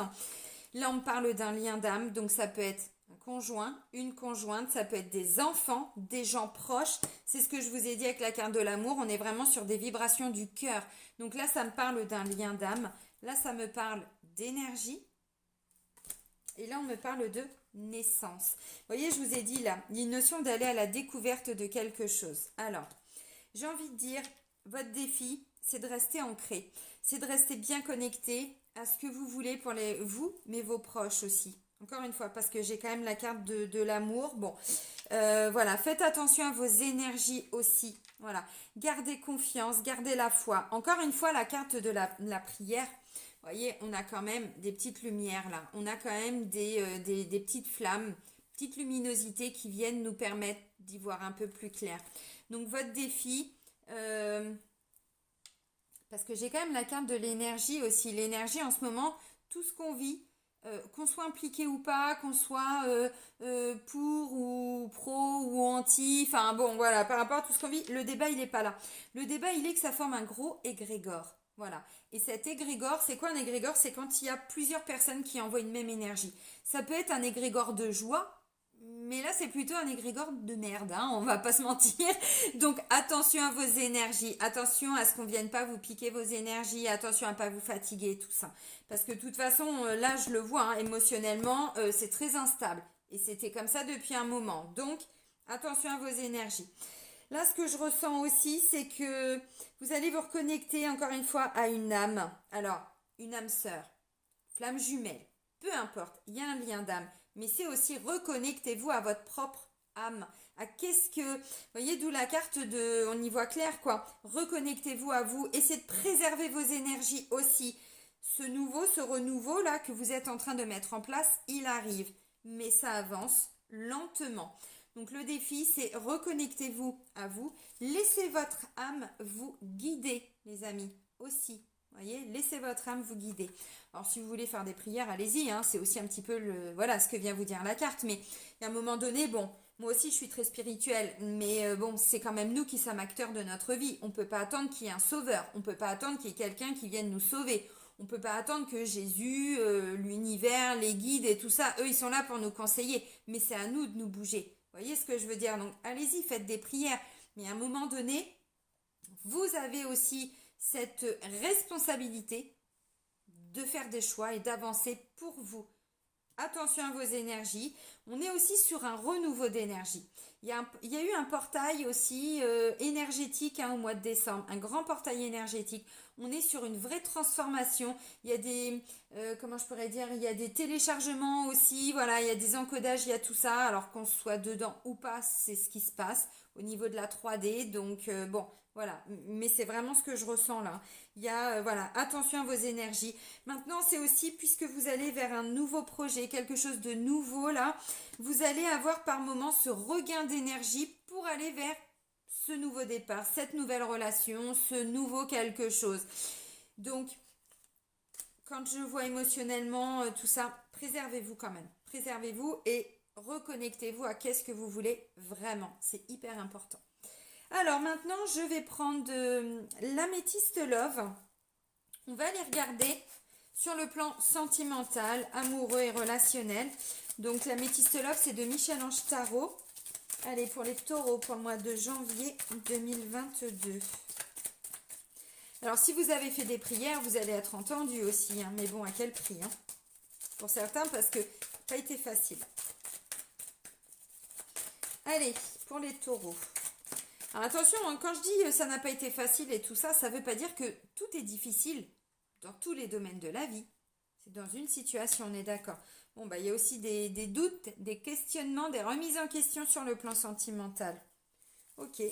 Là, on me parle d'un lien d'âme, donc ça peut être un conjoint, une conjointe, ça peut être des enfants, des gens proches. C'est ce que je vous ai dit avec la carte de l'amour, on est vraiment sur des vibrations du cœur. Donc là, ça me parle d'un lien d'âme. Là, ça me parle d'énergie. Et là, on me parle de naissance. Vous voyez, je vous ai dit là, il y a une notion d'aller à la découverte de quelque chose. Alors, j'ai envie de dire, votre défi, c'est de rester ancré. C'est de rester bien connecté à ce que vous voulez pour vous, mais vos proches aussi. Encore une fois, parce que j'ai quand même la carte de l'amour. Bon, voilà, faites attention à vos énergies aussi. Voilà, gardez confiance, gardez la foi. Encore une fois, la carte de la prière voyez, on a quand même des petites lumières là. On a quand même des petites flammes, petites luminosités qui viennent nous permettre d'y voir un peu plus clair. Donc votre défi, parce que j'ai quand même la carte de l'énergie aussi. L'énergie en ce moment, tout ce qu'on vit, qu'on soit impliqué ou pas, qu'on soit pour ou pro ou anti, enfin bon voilà, par rapport à tout ce qu'on vit, le débat il n'est pas là. Le débat il est que ça forme un gros égrégore. Voilà. Et cet égrégore, c'est quoi un égrégore? C'est quand il y a plusieurs personnes qui envoient une même énergie. Ça peut être un égrégore de joie, mais là c'est plutôt un égrégore de merde, hein, on va pas se mentir. Donc attention à vos énergies, attention à ce qu'on vienne pas vous piquer vos énergies, attention à pas vous fatiguer, tout ça. Parce que de toute façon, là je le vois, hein, émotionnellement, c'est très instable. Et c'était comme ça depuis un moment. Donc attention à vos énergies. Là, ce que je ressens aussi, c'est que vous allez vous reconnecter encore une fois à une âme. Alors, une âme sœur, flamme jumelle, peu importe, il y a un lien d'âme. Mais c'est aussi reconnectez-vous à votre propre âme. À qu'est-ce que... Vous voyez, d'où la carte de... On y voit clair, quoi. Reconnectez-vous à vous. Essayez de préserver vos énergies aussi. Ce renouveau là que vous êtes en train de mettre en place, il arrive. Mais ça avance lentement. Donc le défi, c'est reconnectez-vous à vous. Laissez votre âme vous guider, les amis, aussi. Voyez, laissez votre âme vous guider. Alors si vous voulez faire des prières, allez-y, hein, c'est aussi un petit peu voilà ce que vient vous dire la carte. Mais à un moment donné, bon, moi aussi je suis très spirituelle, mais bon, c'est quand même nous qui sommes acteurs de notre vie. On ne peut pas attendre qu'il y ait un sauveur, on ne peut pas attendre qu'il y ait quelqu'un qui vienne nous sauver. On ne peut pas attendre que Jésus, l'univers, les guides et tout ça, eux, ils sont là pour nous conseiller. Mais c'est à nous de nous bouger. Vous voyez ce que je veux dire? Donc allez-y, faites des prières. Mais à un moment donné, vous avez aussi cette responsabilité de faire des choix et d'avancer pour vous. Attention à vos énergies. On est aussi sur un renouveau d'énergie. Il y a eu un portail aussi énergétique au mois de décembre, un grand portail énergétique. On est sur une vraie transformation. Il y a des, comment je pourrais dire, il y a des téléchargements aussi. Voilà, il y a des encodages, il y a tout ça. Alors qu'on soit dedans ou pas, c'est ce qui se passe au niveau de la 3D. Donc bon, voilà. Mais c'est vraiment ce que je ressens là. Il y a, voilà, attention à vos énergies. Maintenant, c'est aussi, puisque vous allez vers un nouveau projet, quelque chose de nouveau là, vous allez avoir par moments ce regain d'énergie pour aller vers ce nouveau départ, cette nouvelle relation, ce nouveau quelque chose. Donc, quand je vois émotionnellement tout ça, préservez-vous quand même. Préservez-vous et reconnectez-vous à qu'est-ce que vous voulez vraiment. C'est hyper important. Alors maintenant, je vais prendre l'améthyste love. On va aller regarder sur le plan sentimental, amoureux et relationnel. Donc l'améthyste love, c'est de Michel-Ange Tarot. Allez, pour les taureaux, pour le mois de janvier 2022. Alors si vous avez fait des prières, vous allez être entendu aussi. Hein, mais bon, à quel prix hein, pour certains, parce que ça n'a pas été facile. Allez, pour les taureaux. Alors attention, hein, quand je dis ça n'a pas été facile et tout ça, ça ne veut pas dire que tout est difficile dans tous les domaines de la vie. C'est dans une situation, on est d'accord. Bon, bah, il y a aussi des doutes, des questionnements, des remises en question sur le plan sentimental. Ok.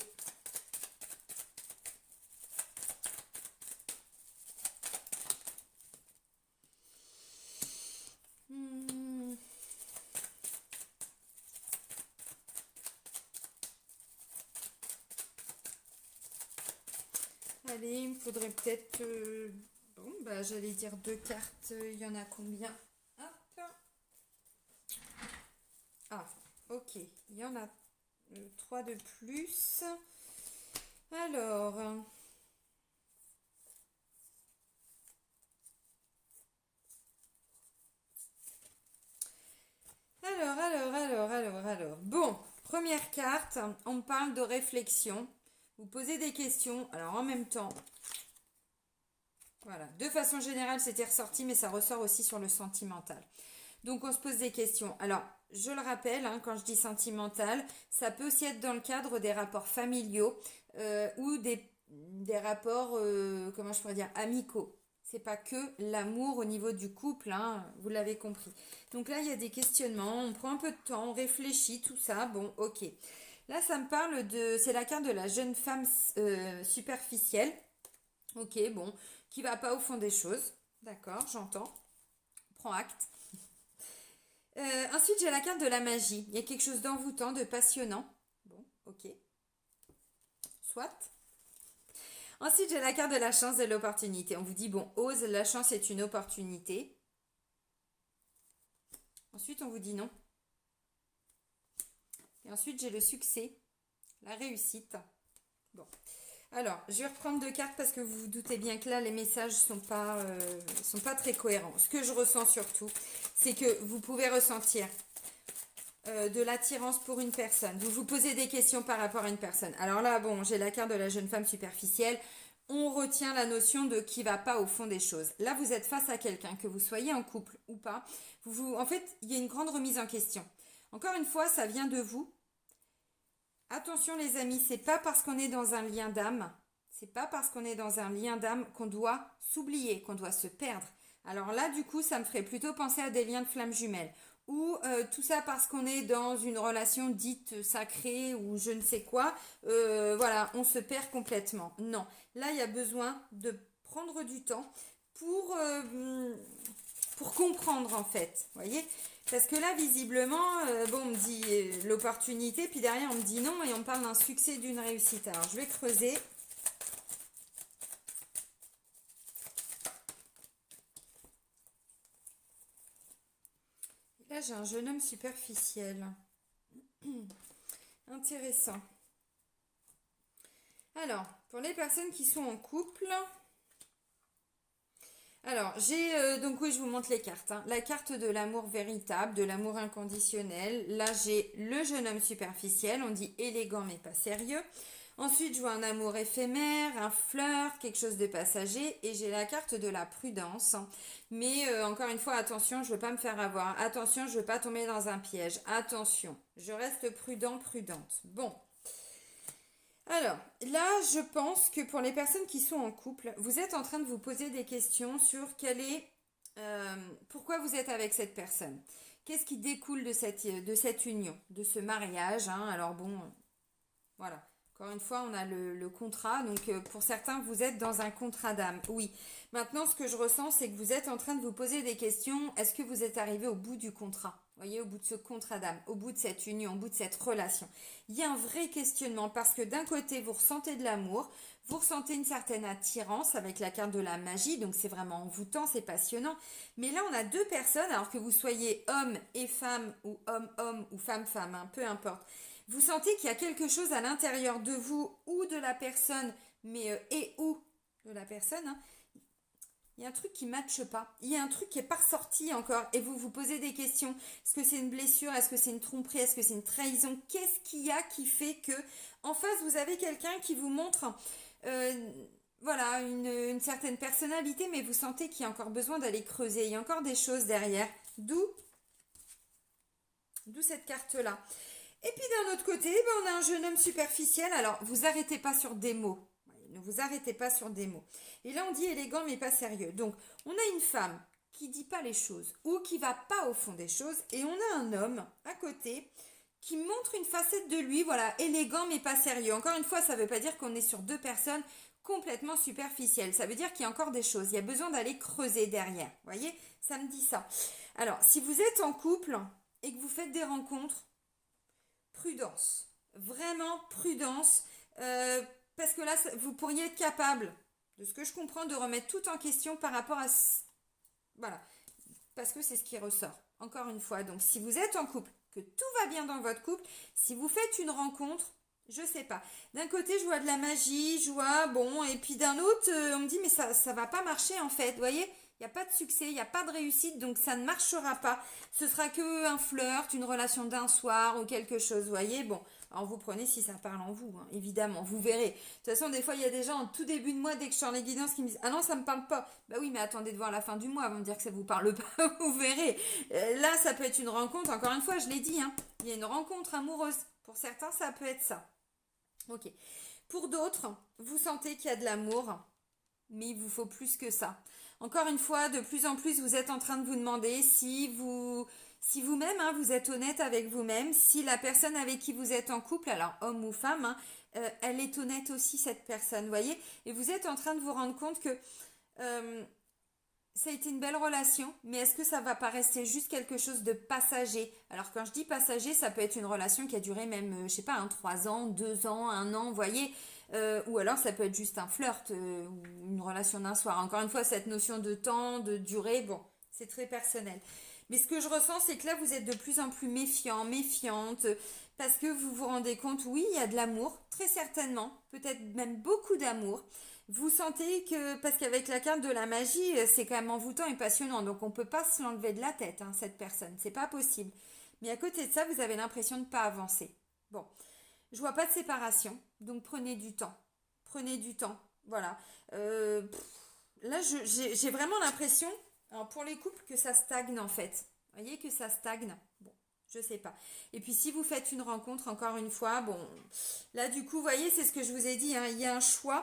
Allez, il me faudrait peut-être... bon, bah, j'allais dire 2 cartes. Il y en a combien? Hop. Ah, ok. Il y en a 3 de plus. Alors... Alors. Bon, première carte, on parle de réflexion. Vous posez des questions. Alors en même temps, voilà, de façon générale, c'était ressorti, mais ça ressort aussi sur le sentimental. Donc on se pose des questions. Alors, je le rappelle, hein, quand je dis sentimental, ça peut aussi être dans le cadre des rapports familiaux ou des rapports, comment je pourrais dire, amicaux. C'est pas que l'amour au niveau du couple, hein, vous l'avez compris. Donc là, il y a des questionnements, on prend un peu de temps, on réfléchit, tout ça, bon, ok. Là, ça me parle de, c'est la carte de la jeune femme superficielle, ok, bon, qui va pas au fond des choses. D'accord, j'entends. Prends acte. Ensuite, j'ai la carte de la magie. Il y a quelque chose d'envoûtant, de passionnant. Bon, ok. Soit. Ensuite, j'ai la carte de la chance, de l'opportunité. On vous dit, bon, ose, la chance est une opportunité. Ensuite, on vous dit non. Et ensuite, j'ai le succès, la réussite. Bon. Alors, je vais reprendre deux cartes parce que vous vous doutez bien que là, les messages sont pas très cohérents. Ce que je ressens surtout, c'est que vous pouvez ressentir de l'attirance pour une personne. Vous vous posez des questions par rapport à une personne. Alors là, bon, j'ai la carte de la jeune femme superficielle. On retient la notion de qui va pas au fond des choses. Là, vous êtes face à quelqu'un, que vous soyez en couple ou pas. En fait, il y a une grande remise en question. Encore une fois, ça vient de vous. Attention les amis, c'est pas parce qu'on est dans un lien d'âme, c'est pas parce qu'on est dans un lien d'âme qu'on doit s'oublier, qu'on doit se perdre. Alors là, du coup, ça me ferait plutôt penser à des liens de flammes jumelles. Ou tout ça parce qu'on est dans une relation dite sacrée ou je ne sais quoi, voilà, on se perd complètement. Non, là, il y a besoin de prendre du temps pour comprendre en fait, voyez. Parce que là, visiblement, bon, on me dit l'opportunité, puis derrière, on me dit non, et on me parle d'un succès, d'une réussite. Alors, je vais creuser. Là, j'ai un jeune homme superficiel. Intéressant. Alors, pour les personnes qui sont en couple... Alors, j'ai donc oui, je vous montre les cartes, hein. La carte de l'amour véritable, de l'amour inconditionnel. Là, j'ai le jeune homme superficiel, on dit élégant mais pas sérieux. Ensuite, je vois un amour éphémère, un flirt, quelque chose de passager. Et j'ai la carte de la prudence. Mais encore une fois, attention, je ne veux pas me faire avoir. Attention, je ne veux pas tomber dans un piège. Attention, je reste prudent, prudente. Bon. Alors, là, je pense que pour les personnes qui sont en couple, vous êtes en train de vous poser des questions sur pourquoi vous êtes avec cette personne. Qu'est-ce qui découle de cette union, de ce mariage, hein. Alors bon, voilà. Encore une fois, on a le contrat. Donc, pour certains, vous êtes dans un contrat d'âme. Oui. Maintenant, ce que je ressens, c'est que vous êtes en train de vous poser des questions. Est-ce que vous êtes arrivé au bout du contrat? Vous voyez, au bout de ce contrat d'âme, au bout de cette union, au bout de cette relation. Il y a un vrai questionnement parce que d'un côté, vous ressentez de l'amour, vous ressentez une certaine attirance avec la carte de la magie. Donc, c'est vraiment envoûtant, c'est passionnant. Mais là, on a deux personnes, alors que vous soyez homme et femme ou homme-homme ou femme-femme, hein, peu importe. Vous sentez qu'il y a quelque chose à l'intérieur de vous ou de la personne, mais et ou de la personne, hein. Il y a un truc qui ne matche pas. Il y a un truc qui n'est pas ressorti encore. Et vous vous posez des questions. Est-ce que c'est une blessure? Est-ce que c'est une tromperie? Est-ce que c'est une trahison? Qu'est-ce qu'il y a qui fait que, en face, vous avez quelqu'un qui vous montre, voilà, une certaine personnalité, mais vous sentez qu'il y a encore besoin d'aller creuser. Il y a encore des choses derrière. D'où cette carte-là. Et puis d'un autre côté, ben, on a un jeune homme superficiel. Alors, vous arrêtez pas sur des mots. Ne vous arrêtez pas sur des mots. Et là, on dit élégant mais pas sérieux. Donc, on a une femme qui dit pas les choses ou qui va pas au fond des choses. Et on a un homme à côté qui montre une facette de lui, voilà, élégant mais pas sérieux. Encore une fois, ça ne veut pas dire qu'on est sur deux personnes complètement superficielles. Ça veut dire qu'il y a encore des choses. Il y a besoin d'aller creuser derrière. Vous voyez, ça me dit ça. Alors, si vous êtes en couple et que vous faites des rencontres, prudence, vraiment prudence, parce que là, vous pourriez être capable, de ce que je comprends, de remettre tout en question par rapport à... Voilà, parce que c'est ce qui ressort, encore une fois. Donc, si vous êtes en couple, que tout va bien dans votre couple, si vous faites une rencontre, je sais pas. D'un côté, je vois de la magie, je vois, bon, et puis d'un autre, on me dit, mais ça va pas marcher en fait, vous voyez? Il n'y a pas de succès, il n'y a pas de réussite, donc ça ne marchera pas. Ce sera que un flirt, une relation d'un soir ou quelque chose, vous voyez. Bon, alors vous prenez si ça parle en vous, hein, évidemment, vous verrez. De toute façon, des fois, il y a des gens en tout début de mois, dès que je sors les guidances, qui me disent « Ah non, ça ne me parle pas ». Bah oui, mais attendez de voir la fin du mois avant de dire que ça ne vous parle pas, vous verrez. Là, ça peut être une rencontre, encore une fois, je l'ai dit, hein, il y a une rencontre amoureuse. Pour certains, ça peut être ça. Ok. Pour d'autres, vous sentez qu'il y a de l'amour, mais il vous faut plus que ça. Encore une fois, de plus en plus, vous êtes en train de vous demander si vous-même, hein, vous êtes honnête avec vous-même, si la personne avec qui vous êtes en couple, alors homme ou femme, hein, elle est honnête aussi, cette personne, vous voyez. Et vous êtes en train de vous rendre compte que ça a été une belle relation, mais est-ce que ça va pas rester juste quelque chose de passager? Alors quand je dis passager, ça peut être une relation qui a duré même, je sais pas, 3 ans, 2 ans, 1 an, vous voyez, ou alors ça peut être juste un flirt, ou une relation d'un soir. Encore une fois, cette notion de temps, de durée, bon, c'est très personnel. Mais ce que je ressens, c'est que là, vous êtes de plus en plus méfiant, méfiante, parce que vous vous rendez compte, oui, il y a de l'amour, très certainement, peut-être même beaucoup d'amour. Vous sentez que, parce qu'avec la carte de la magie, c'est quand même envoûtant et passionnant, donc on ne peut pas se l'enlever de la tête, hein, cette personne, c'est pas possible. Mais à côté de ça, vous avez l'impression de ne pas avancer. Bon, je vois pas de séparation, donc prenez du temps. Prenez du temps, voilà. Là, j'ai vraiment l'impression, alors pour les couples, que ça stagne en fait. Vous voyez que ça stagne. Bon, je sais pas. Et puis si vous faites une rencontre, encore une fois, bon, là du coup, vous voyez, c'est ce que je vous ai dit, hein, il y a un choix.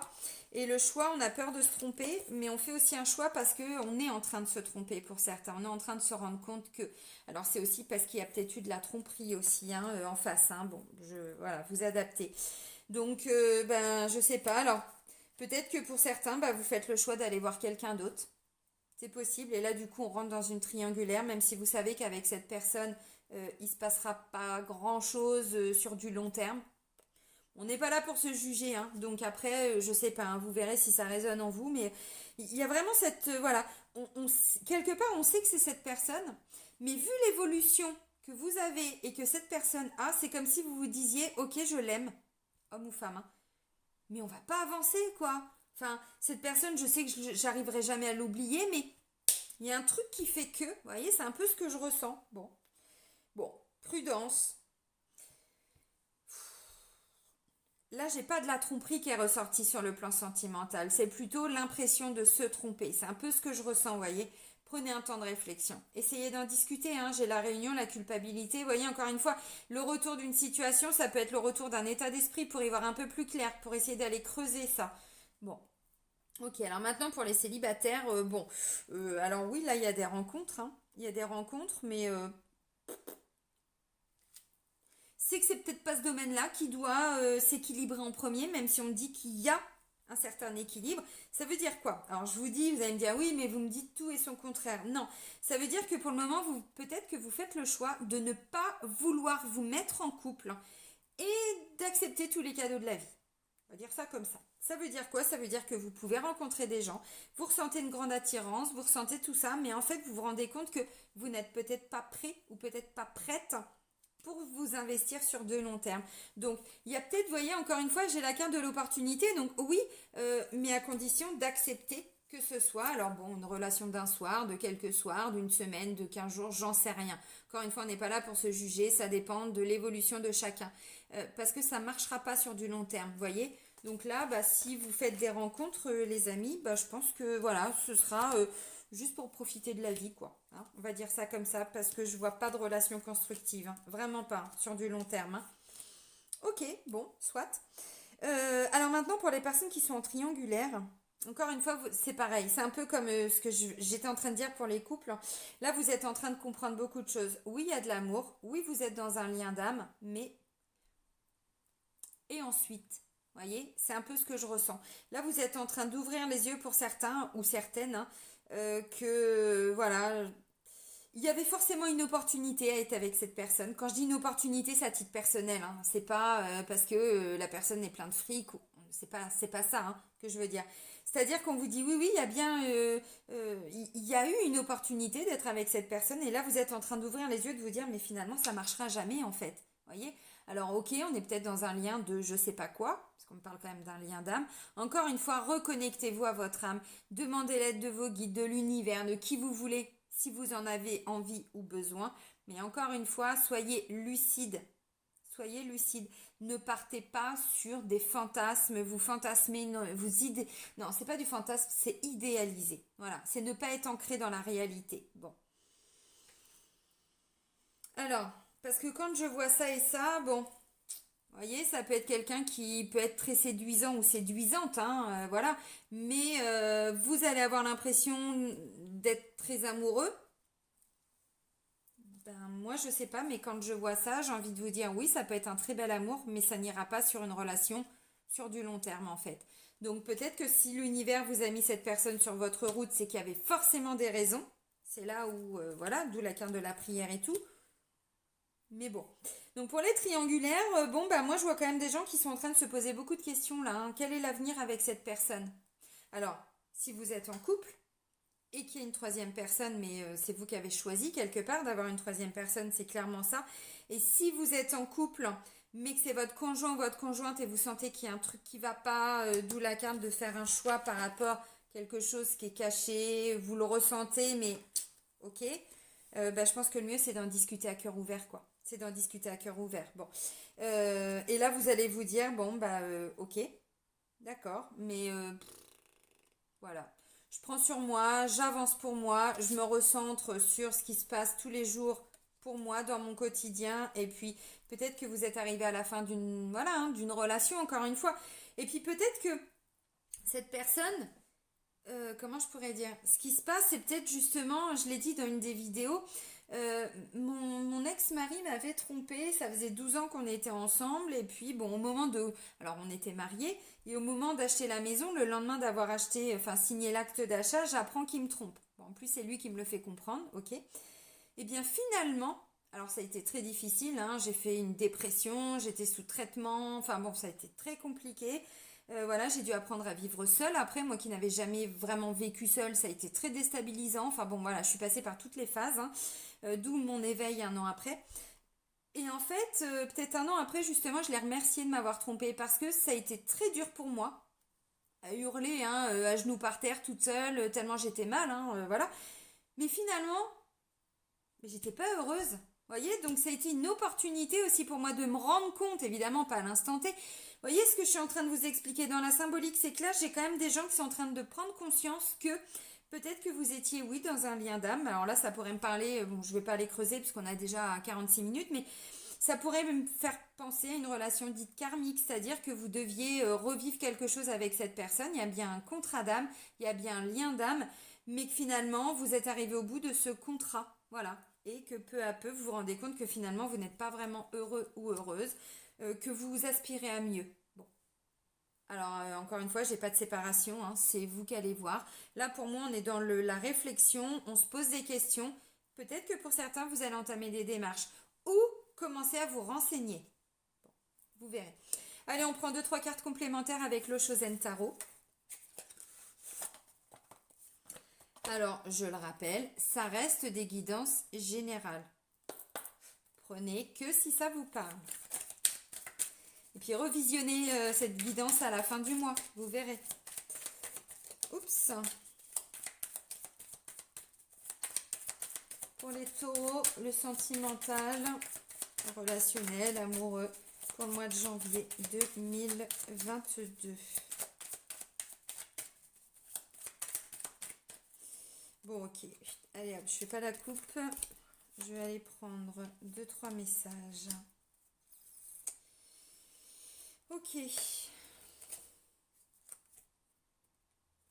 Et le choix, on a peur de se tromper, mais on fait aussi un choix parce qu'on est en train de se tromper pour certains. On est en train de se rendre compte que... Alors c'est aussi parce qu'il y a peut-être eu de la tromperie aussi, hein, en face. Hein. Bon, voilà, vous adaptez. Donc, ben, je sais pas. Alors, peut-être que pour certains, bah, vous faites le choix d'aller voir quelqu'un d'autre. C'est possible. Et là, du coup, on rentre dans une triangulaire, même si vous savez qu'avec cette personne, il se passera pas grand-chose sur du long terme. On n'est pas là pour se juger, hein. Donc après, je sais pas, hein, vous verrez si ça résonne en vous, mais il y a vraiment cette, voilà, quelque part, on sait que c'est cette personne, mais vu l'évolution que vous avez et que cette personne a, c'est comme si vous vous disiez, ok, je l'aime, homme ou femme, hein, mais on va pas avancer, quoi. Enfin, cette personne, je sais que j'arriverai jamais à l'oublier, mais il y a un truc qui fait que, vous voyez, c'est un peu ce que je ressens. Bon, bon, prudence. Là, j'ai pas de la tromperie qui est ressortie sur le plan sentimental. C'est plutôt l'impression de se tromper. C'est un peu ce que je ressens, vous voyez. Prenez un temps de réflexion. Essayez d'en discuter. Hein. J'ai la réunion, la culpabilité. Vous voyez, encore une fois, le retour d'une situation, ça peut être le retour d'un état d'esprit pour y voir un peu plus clair, pour essayer d'aller creuser ça. Bon. Ok, alors maintenant pour les célibataires, bon. Alors oui, là, il y a des rencontres. Hein. Il y a des rencontres, mais c'est que c'est peut-être pas ce domaine-là qui doit s'équilibrer en premier, même si on me dit qu'il y a un certain équilibre. Ça veut dire quoi? Alors je vous dis, vous allez me dire oui, mais vous me dites tout et son contraire. Non, ça veut dire que pour le moment, peut-être que vous faites le choix de ne pas vouloir vous mettre en couple et d'accepter tous les cadeaux de la vie. On va dire ça comme ça. Ça veut dire quoi? Ça veut dire que vous pouvez rencontrer des gens, vous ressentez une grande attirance, vous ressentez tout ça, mais en fait, vous vous rendez compte que vous n'êtes peut-être pas prêt ou peut-être pas prête pour vous investir sur de long terme. Donc, il y a peut-être, vous voyez, encore une fois, j'ai la carte de l'opportunité, donc oui, mais à condition d'accepter que ce soit, alors bon, une relation d'un soir, de quelques soirs, d'une semaine, de 15 jours, j'en sais rien. Encore une fois, on n'est pas là pour se juger, ça dépend de l'évolution de chacun. Parce que ça ne marchera pas sur du long terme, vous voyez. Donc là, bah, si vous faites des rencontres, les amis, bah, je pense que voilà, ce sera juste pour profiter de la vie, quoi. Hein. On va dire ça comme ça, parce que je vois pas de relation constructive, hein. Vraiment pas, hein, sur du long terme. Hein. Ok, bon, soit. Alors maintenant, pour les personnes qui sont en triangulaire, encore une fois, c'est pareil. C'est un peu comme ce que j'étais en train de dire pour les couples. Là, vous êtes en train de comprendre beaucoup de choses. Oui, il y a de l'amour. Oui, vous êtes dans un lien d'âme, mais... Et ensuite, vous voyez, c'est un peu ce que je ressens. Là, vous êtes en train d'ouvrir les yeux pour certains ou certaines, hein, que voilà, il y avait forcément une opportunité à être avec cette personne. Quand je dis une opportunité, c'est à titre personnel. Hein. C'est pas parce que la personne est plein de fric. C'est pas ça hein, que je veux dire. C'est-à-dire qu'on vous dit oui, oui, il y a bien, il y a eu une opportunité d'être avec cette personne. Et là, vous êtes en train d'ouvrir les yeux, de vous dire, mais finalement, ça marchera jamais en fait. Vous voyez? Alors ok, on est peut-être dans un lien de je sais pas quoi, parce qu'on me parle quand même d'un lien d'âme. Encore une fois, reconnectez-vous à votre âme. Demandez l'aide de vos guides, de l'univers, de qui vous voulez si vous en avez envie ou besoin. Mais encore une fois, soyez lucide. Soyez lucide. Ne partez pas sur des fantasmes. Vous fantasmez, non, non, c'est pas du fantasme, c'est idéaliser. Voilà, c'est ne pas être ancré dans la réalité. Bon. Alors, parce que quand je vois ça et ça, bon, vous voyez, ça peut être quelqu'un qui peut être très séduisant ou séduisante, hein, voilà. Mais vous allez avoir l'impression d'être très amoureux. Ben, moi, je sais pas, mais quand je vois ça, j'ai envie de vous dire oui, ça peut être un très bel amour, mais ça n'ira pas sur une relation sur du long terme, en fait. Donc peut-être que si l'univers vous a mis cette personne sur votre route, c'est qu'il y avait forcément des raisons. C'est là où, voilà, d'où la carte de la prière et tout. Mais bon. Donc pour les triangulaires, bon, bah moi je vois quand même des gens qui sont en train de se poser beaucoup de questions là, hein. Quel est l'avenir avec cette personne? Alors, si vous êtes en couple et qu'il y a une troisième personne, mais c'est vous qui avez choisi quelque part d'avoir une troisième personne, c'est clairement ça. Et si vous êtes en couple, mais que c'est votre conjoint ou votre conjointe et vous sentez qu'il y a un truc qui va pas, d'où la carte de faire un choix par rapport à quelque chose qui est caché, vous le ressentez, mais ok, bah, je pense que le mieux c'est d'en discuter à cœur ouvert, quoi. C'est d'en discuter à cœur ouvert. Bon. Et là, vous allez vous dire, bon, bah, ok, d'accord, mais voilà. Je prends sur moi, j'avance pour moi, je me recentre sur ce qui se passe tous les jours pour moi dans mon quotidien. Et puis, peut-être que vous êtes arrivé à la fin d'une, voilà, hein, d'une relation, encore une fois. Et puis, peut-être que cette personne, comment je pourrais dire? Ce qui se passe, c'est peut-être justement, je l'ai dit dans une des vidéos, mon ex-mari m'avait trompée, ça faisait 12 ans qu'on était ensemble, et puis bon, au moment de... Alors on était mariés, et au moment d'acheter la maison, le lendemain d'avoir acheté, enfin signé l'acte d'achat, j'apprends qu'il me trompe. Bon, en plus, c'est lui qui me le fait comprendre, ok? Et bien finalement, alors ça a été très difficile, hein, j'ai fait une dépression, j'étais sous traitement, enfin bon, ça a été très compliqué. Voilà, j'ai dû apprendre à vivre seule. Après, moi qui n'avais jamais vraiment vécu seule, ça a été très déstabilisant. Enfin bon, voilà, je suis passée par toutes les phases, hein, d'où mon éveil un an après. Et en fait, peut-être un an après, justement, je l'ai remercié de m'avoir trompée parce que ça a été très dur pour moi, à hurler, hein, à genoux par terre, toute seule, tellement j'étais mal, hein, voilà. Mais finalement, mais j'étais pas heureuse. Vous voyez, donc ça a été une opportunité aussi pour moi de me rendre compte, évidemment pas à l'instant T. Vous voyez ce que je suis en train de vous expliquer dans la symbolique, c'est que là j'ai quand même des gens qui sont en train de prendre conscience que peut-être que vous étiez, oui, dans un lien d'âme. Alors là, ça pourrait me parler, bon, je vais pas aller creuser puisqu'on a déjà 46 minutes, mais ça pourrait me faire penser à une relation dite karmique, c'est-à-dire que vous deviez revivre quelque chose avec cette personne. Il y a bien un contrat d'âme, il y a bien un lien d'âme, mais que finalement vous êtes arrivé au bout de ce contrat. Voilà. Et que peu à peu vous vous rendez compte que finalement vous n'êtes pas vraiment heureux ou heureuse, que vous aspirez à mieux. Bon. Alors encore une fois, j'ai pas de séparation, hein, c'est vous qui allez voir. Là pour moi, on est dans la réflexion, on se pose des questions. Peut-être que pour certains, vous allez entamer des démarches ou commencer à vous renseigner. Bon, vous verrez. Allez, on prend deux trois cartes complémentaires avec l'Oshozen Tarot. Alors, je le rappelle, ça reste des guidances générales. Prenez que si ça vous parle. Et puis revisionnez cette guidance à la fin du mois, vous verrez. Oups. Pour les taureaux, le sentimental, le relationnel, amoureux, pour le mois de janvier 2022. Bon, ok. Allez, hop, je fais pas la coupe. Je vais aller prendre 2-3 messages. Ok.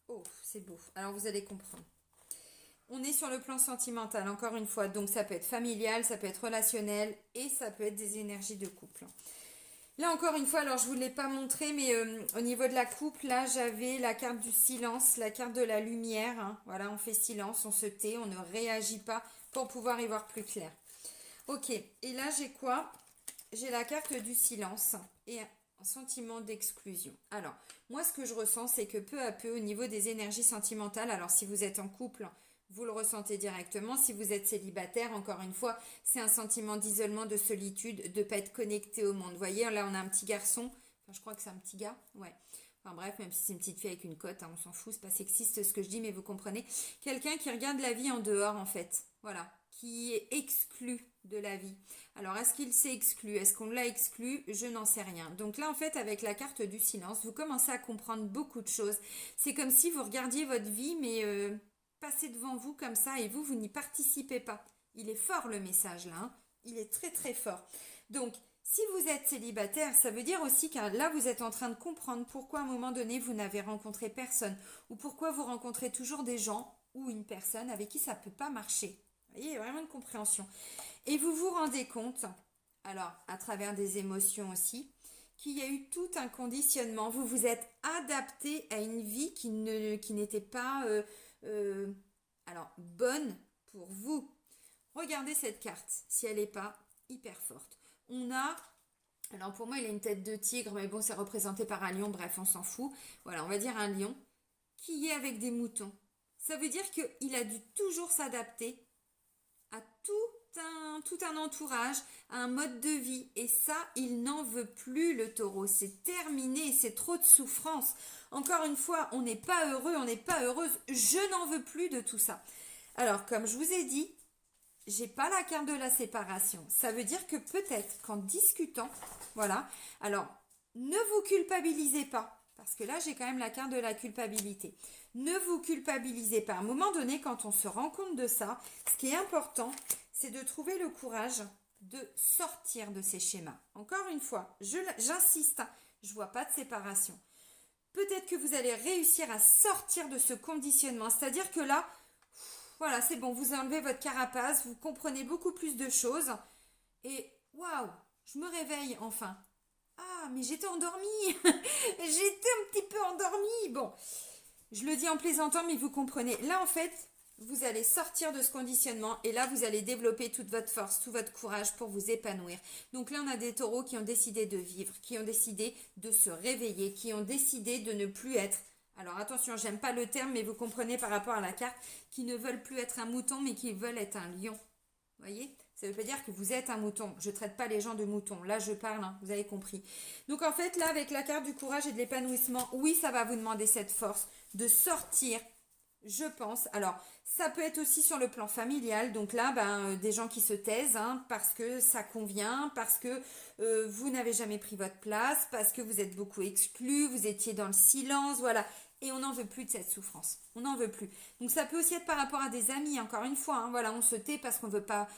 Oh, c'est beau. Alors, vous allez comprendre. On est sur le plan sentimental, encore une fois. Donc, ça peut être familial, ça peut être relationnel et ça peut être des énergies de couple. Là, encore une fois, alors je ne vous l'ai pas montré, mais au niveau de la coupe, là, j'avais la carte du silence, la carte de la lumière, hein. Voilà, on fait silence, on se tait, on ne réagit pas pour pouvoir y voir plus clair. Ok, et là, j'ai quoi? J'ai la carte du silence et un sentiment d'exclusion. Alors, moi, ce que je ressens, c'est que peu à peu, au niveau des énergies sentimentales, alors si vous êtes en couple, vous le ressentez directement. Si vous êtes célibataire, encore une fois, c'est un sentiment d'isolement, de solitude, de ne pas être connecté au monde. Vous voyez, là, on a un petit garçon. Enfin, je crois que c'est un petit gars. Ouais. Enfin bref, même si c'est une petite fille avec une cote, hein, on s'en fout, c'est pas sexiste ce que je dis, mais vous comprenez. Quelqu'un qui regarde la vie en dehors, en fait. Voilà. Qui est exclu de la vie. Alors, est-ce qu'il s'est exclu? Est-ce qu'on l'a exclu? Je n'en sais rien. Donc là, en fait, avec la carte du silence, vous commencez à comprendre beaucoup de choses. C'est comme si vous regardiez votre vie, mais passer devant vous comme ça et vous n'y participez pas. Il est fort le message là, hein. Il est très très fort. Donc, si vous êtes célibataire, ça veut dire aussi que là, vous êtes en train de comprendre pourquoi à un moment donné, vous n'avez rencontré personne ou pourquoi vous rencontrez toujours des gens ou une personne avec qui ça ne peut pas marcher. Vous voyez, il y a vraiment une compréhension. Et vous vous rendez compte, alors à travers des émotions aussi, qu'il y a eu tout un conditionnement. Vous vous êtes adapté à une vie qui n'était pas alors bonne pour vous. Regardez cette carte, si elle n'est pas hyper forte. On a, alors pour moi il a une tête de tigre, mais bon c'est représenté par un lion, bref on s'en fout. Voilà, on va dire un lion qui est avec des moutons. Ça veut dire qu'il a dû toujours s'adapter à tout un entourage, à un mode de vie. Et ça, il n'en veut plus, le taureau. C'est terminé, c'est trop de souffrance. Encore une fois, on n'est pas heureux, on n'est pas heureuse. Je n'en veux plus de tout ça. Alors, comme je vous ai dit, j'ai pas la carte de la séparation. Ça veut dire que peut-être qu'en discutant, voilà, alors, ne vous culpabilisez pas. Parce que là, j'ai quand même la carte de la culpabilité. Ne vous culpabilisez pas. À un moment donné, quand on se rend compte de ça, ce qui est important, c'est de trouver le courage de sortir de ces schémas. Encore une fois, j'insiste, hein, je ne vois pas de séparation. Peut-être que vous allez réussir à sortir de ce conditionnement. C'est-à-dire que là, voilà, c'est bon, vous enlevez votre carapace, vous comprenez beaucoup plus de choses. Et waouh, je me réveille enfin. Ah, mais j'étais endormie. J'étais un petit peu endormie. Bon, je le dis en plaisantant, mais vous comprenez. Là, en fait, vous allez sortir de ce conditionnement et là, vous allez développer toute votre force, tout votre courage pour vous épanouir. Donc là, on a des taureaux qui ont décidé de vivre, qui ont décidé de se réveiller, qui ont décidé de ne plus être... Alors attention, j'aime pas le terme, mais vous comprenez par rapport à la carte, qui ne veulent plus être un mouton, mais qui veulent être un lion. Vous voyez ? Ça ne veut pas dire que vous êtes un mouton. Je ne traite pas les gens de moutons. Là, je parle, hein, vous avez compris. Donc, en fait, là, avec la carte du courage et de l'épanouissement, oui, ça va vous demander cette force de sortir, je pense. Alors, ça peut être aussi sur le plan familial. Donc là, des gens qui se taisent hein, parce que ça convient, parce que vous n'avez jamais pris votre place, parce que vous êtes beaucoup exclus, vous étiez dans le silence, voilà. Et on n'en veut plus de cette souffrance. On n'en veut plus. Donc ça peut aussi être par rapport à des amis, encore une fois. Hein, voilà, on se tait parce qu'on veut pas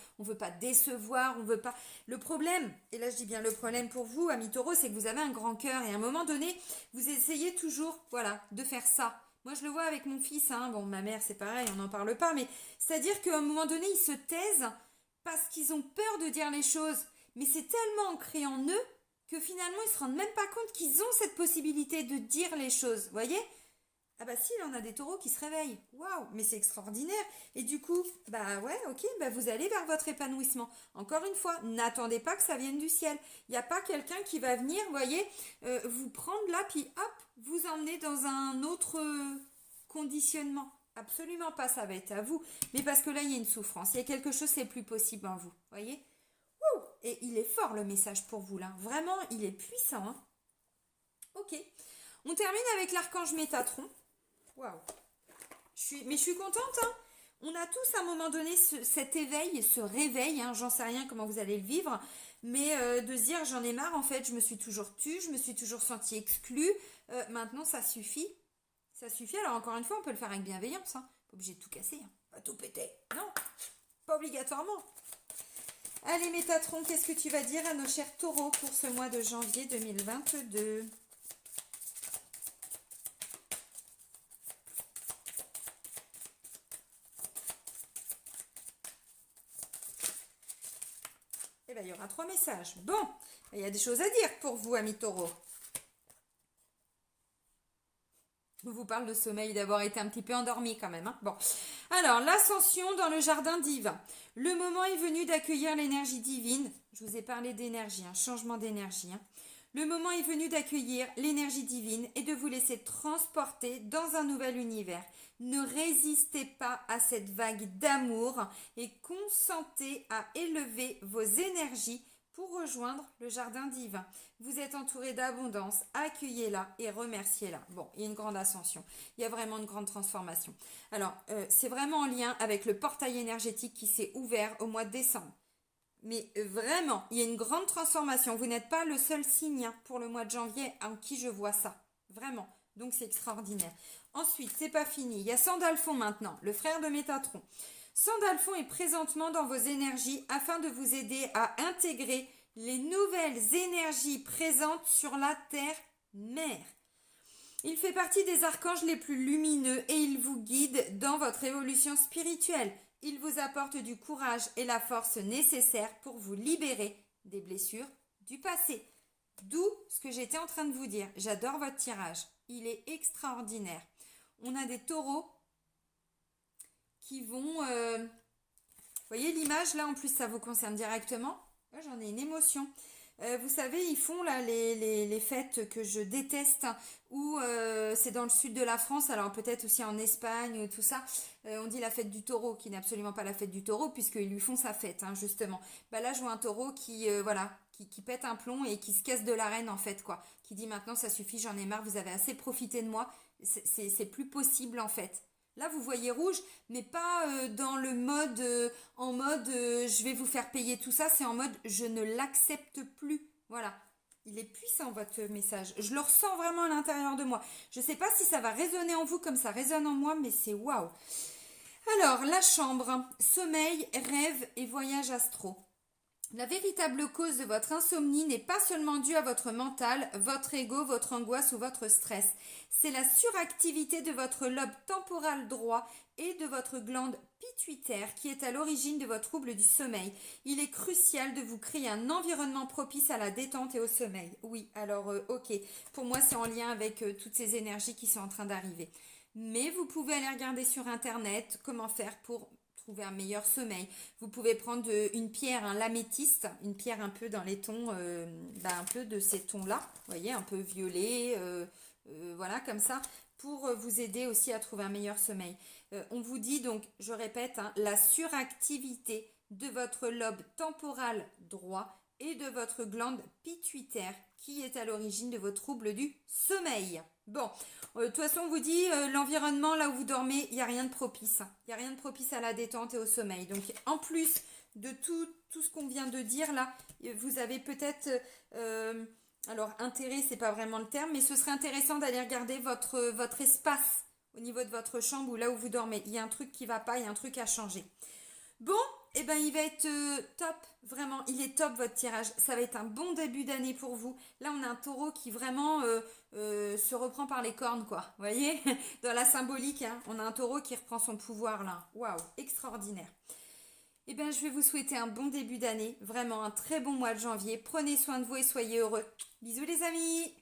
décevoir, on veut pas. Le problème, et là je dis bien le problème pour vous, amis taureaux, c'est que vous avez un grand cœur et à un moment donné, vous essayez toujours, voilà, de faire ça. Moi je le vois avec mon fils, hein. Bon, ma mère c'est pareil, on n'en parle pas, mais c'est-à-dire qu'à un moment donné, ils se taisent parce qu'ils ont peur de dire les choses. Mais c'est tellement ancré en eux que finalement ils se rendent même pas compte qu'ils ont cette possibilité de dire les choses, vous voyez ? Ah bah si, on a des taureaux qui se réveillent. Waouh, mais c'est extraordinaire. Et du coup, bah ouais, ok, bah vous allez vers votre épanouissement. Encore une fois, n'attendez pas que ça vienne du ciel. Il n'y a pas quelqu'un qui va venir, vous voyez, vous prendre là, puis hop, vous emmener dans un autre conditionnement. Absolument pas, ça va être à vous. Mais parce que là, il y a une souffrance. Il y a quelque chose, c'est plus possible en vous. Vous voyez ? Ouh, et il est fort le message pour vous là. Vraiment, il est puissant. Hein. Ok. On termine avec l'archange Métatron. Waouh. Mais je suis contente. Hein. On a tous à un moment donné cet éveil, ce réveil. Hein, j'en sais rien comment vous allez le vivre. Mais de se dire j'en ai marre en fait. Je me suis toujours tue. Je me suis toujours sentie exclue. Maintenant ça suffit. Ça suffit. Alors encore une fois on peut le faire avec bienveillance. Hein. Pas obligé de tout casser. Hein. Pas tout péter. Non. Pas obligatoirement. Allez Métatron, qu'est-ce que tu vas dire à nos chers taureaux pour ce mois de janvier 2022 ? Il y aura 3 messages. Bon, il y a des choses à dire pour vous, amis taureaux. Je vous parle de sommeil, d'avoir été un petit peu endormi quand même. Hein. Bon, alors, l'ascension dans le jardin divin. Le moment est venu d'accueillir l'énergie divine. Je vous ai parlé d'énergie, un changement d'énergie. Hein. Le moment est venu d'accueillir l'énergie divine et de vous laisser transporter dans un nouvel univers. Ne résistez pas à cette vague d'amour et consentez à élever vos énergies pour rejoindre le jardin divin. Vous êtes entouré d'abondance, accueillez-la et remerciez-la. Bon, il y a une grande ascension, il y a vraiment une grande transformation. Alors, c'est vraiment en lien avec le portail énergétique qui s'est ouvert au mois de décembre. Mais vraiment, il y a une grande transformation. Vous n'êtes pas le seul signe pour le mois de janvier en qui je vois ça. Vraiment. Donc c'est extraordinaire. Ensuite, c'est pas fini. Il y a Sandalphon maintenant, le frère de Métatron. Sandalphon est présentement dans vos énergies afin de vous aider à intégrer les nouvelles énergies présentes sur la terre-mère. Il fait partie des archanges les plus lumineux et il vous guide dans votre évolution spirituelle. Il vous apporte du courage et la force nécessaires pour vous libérer des blessures du passé. D'où ce que j'étais en train de vous dire. J'adore votre tirage. Il est extraordinaire. On a des taureaux qui vont... vous voyez l'image là, en plus ça vous concerne directement. Moi, j'en ai une émotion. Vous savez, ils font là les fêtes que je déteste, hein, où c'est dans le sud de la France, alors peut-être aussi en Espagne ou tout ça. On dit la fête du taureau, qui n'est absolument pas la fête du taureau, puisqu'ils lui font sa fête, hein, justement. Bah là, je vois un taureau qui, voilà, qui pète un plomb et qui se casse de l'arène, en fait, quoi. Qui dit maintenant, ça suffit, j'en ai marre, vous avez assez profité de moi, c'est plus possible, en fait. Là, vous voyez rouge, mais pas dans le mode, en mode je vais vous faire payer tout ça, c'est en mode je ne l'accepte plus. Voilà. Il est puissant votre message. Je le ressens vraiment à l'intérieur de moi. Je ne sais pas si ça va résonner en vous comme ça résonne en moi, mais c'est waouh. Alors, la chambre, sommeil, rêve et voyage astro. La véritable cause de votre insomnie n'est pas seulement due à votre mental, votre ego, votre angoisse ou votre stress. C'est la suractivité de votre lobe temporal droit et de votre glande pituitaire qui est à l'origine de votre trouble du sommeil. Il est crucial de vous créer un environnement propice à la détente et au sommeil. Oui, alors ok, pour moi c'est en lien avec toutes ces énergies qui sont en train d'arriver. Mais vous pouvez aller regarder sur internet comment faire pour trouver un meilleur sommeil. Vous pouvez prendre une pierre, un l'améthyste, une pierre un peu dans les tons, un peu de ces tons-là, vous voyez, un peu violet, voilà, comme ça, pour vous aider aussi à trouver un meilleur sommeil. On vous dit donc, je répète, hein, la suractivité de votre lobe temporal droit et de votre glande pituitaire qui est à l'origine de vos troubles du sommeil. Bon, de toute façon, on vous dit, l'environnement là où vous dormez, il n'y a rien de propice. Il n'y a rien de propice à la détente et au sommeil. Donc, en plus de tout ce qu'on vient de dire là, vous avez peut-être, alors intérêt, c'est pas vraiment le terme, mais ce serait intéressant d'aller regarder votre espace au niveau de votre chambre ou là où vous dormez. Il y a un truc qui va pas, il y a un truc à changer. Bon, eh ben il va être top, vraiment, il est top votre tirage. Ça va être un bon début d'année pour vous. Là, on a un taureau qui vraiment se reprend par les cornes, quoi. Vous voyez, dans la symbolique, hein, on a un taureau qui reprend son pouvoir là. Waouh, extraordinaire. Eh bien, je vais vous souhaiter un bon début d'année, vraiment un très bon mois de janvier. Prenez soin de vous et soyez heureux. Bisous les amis!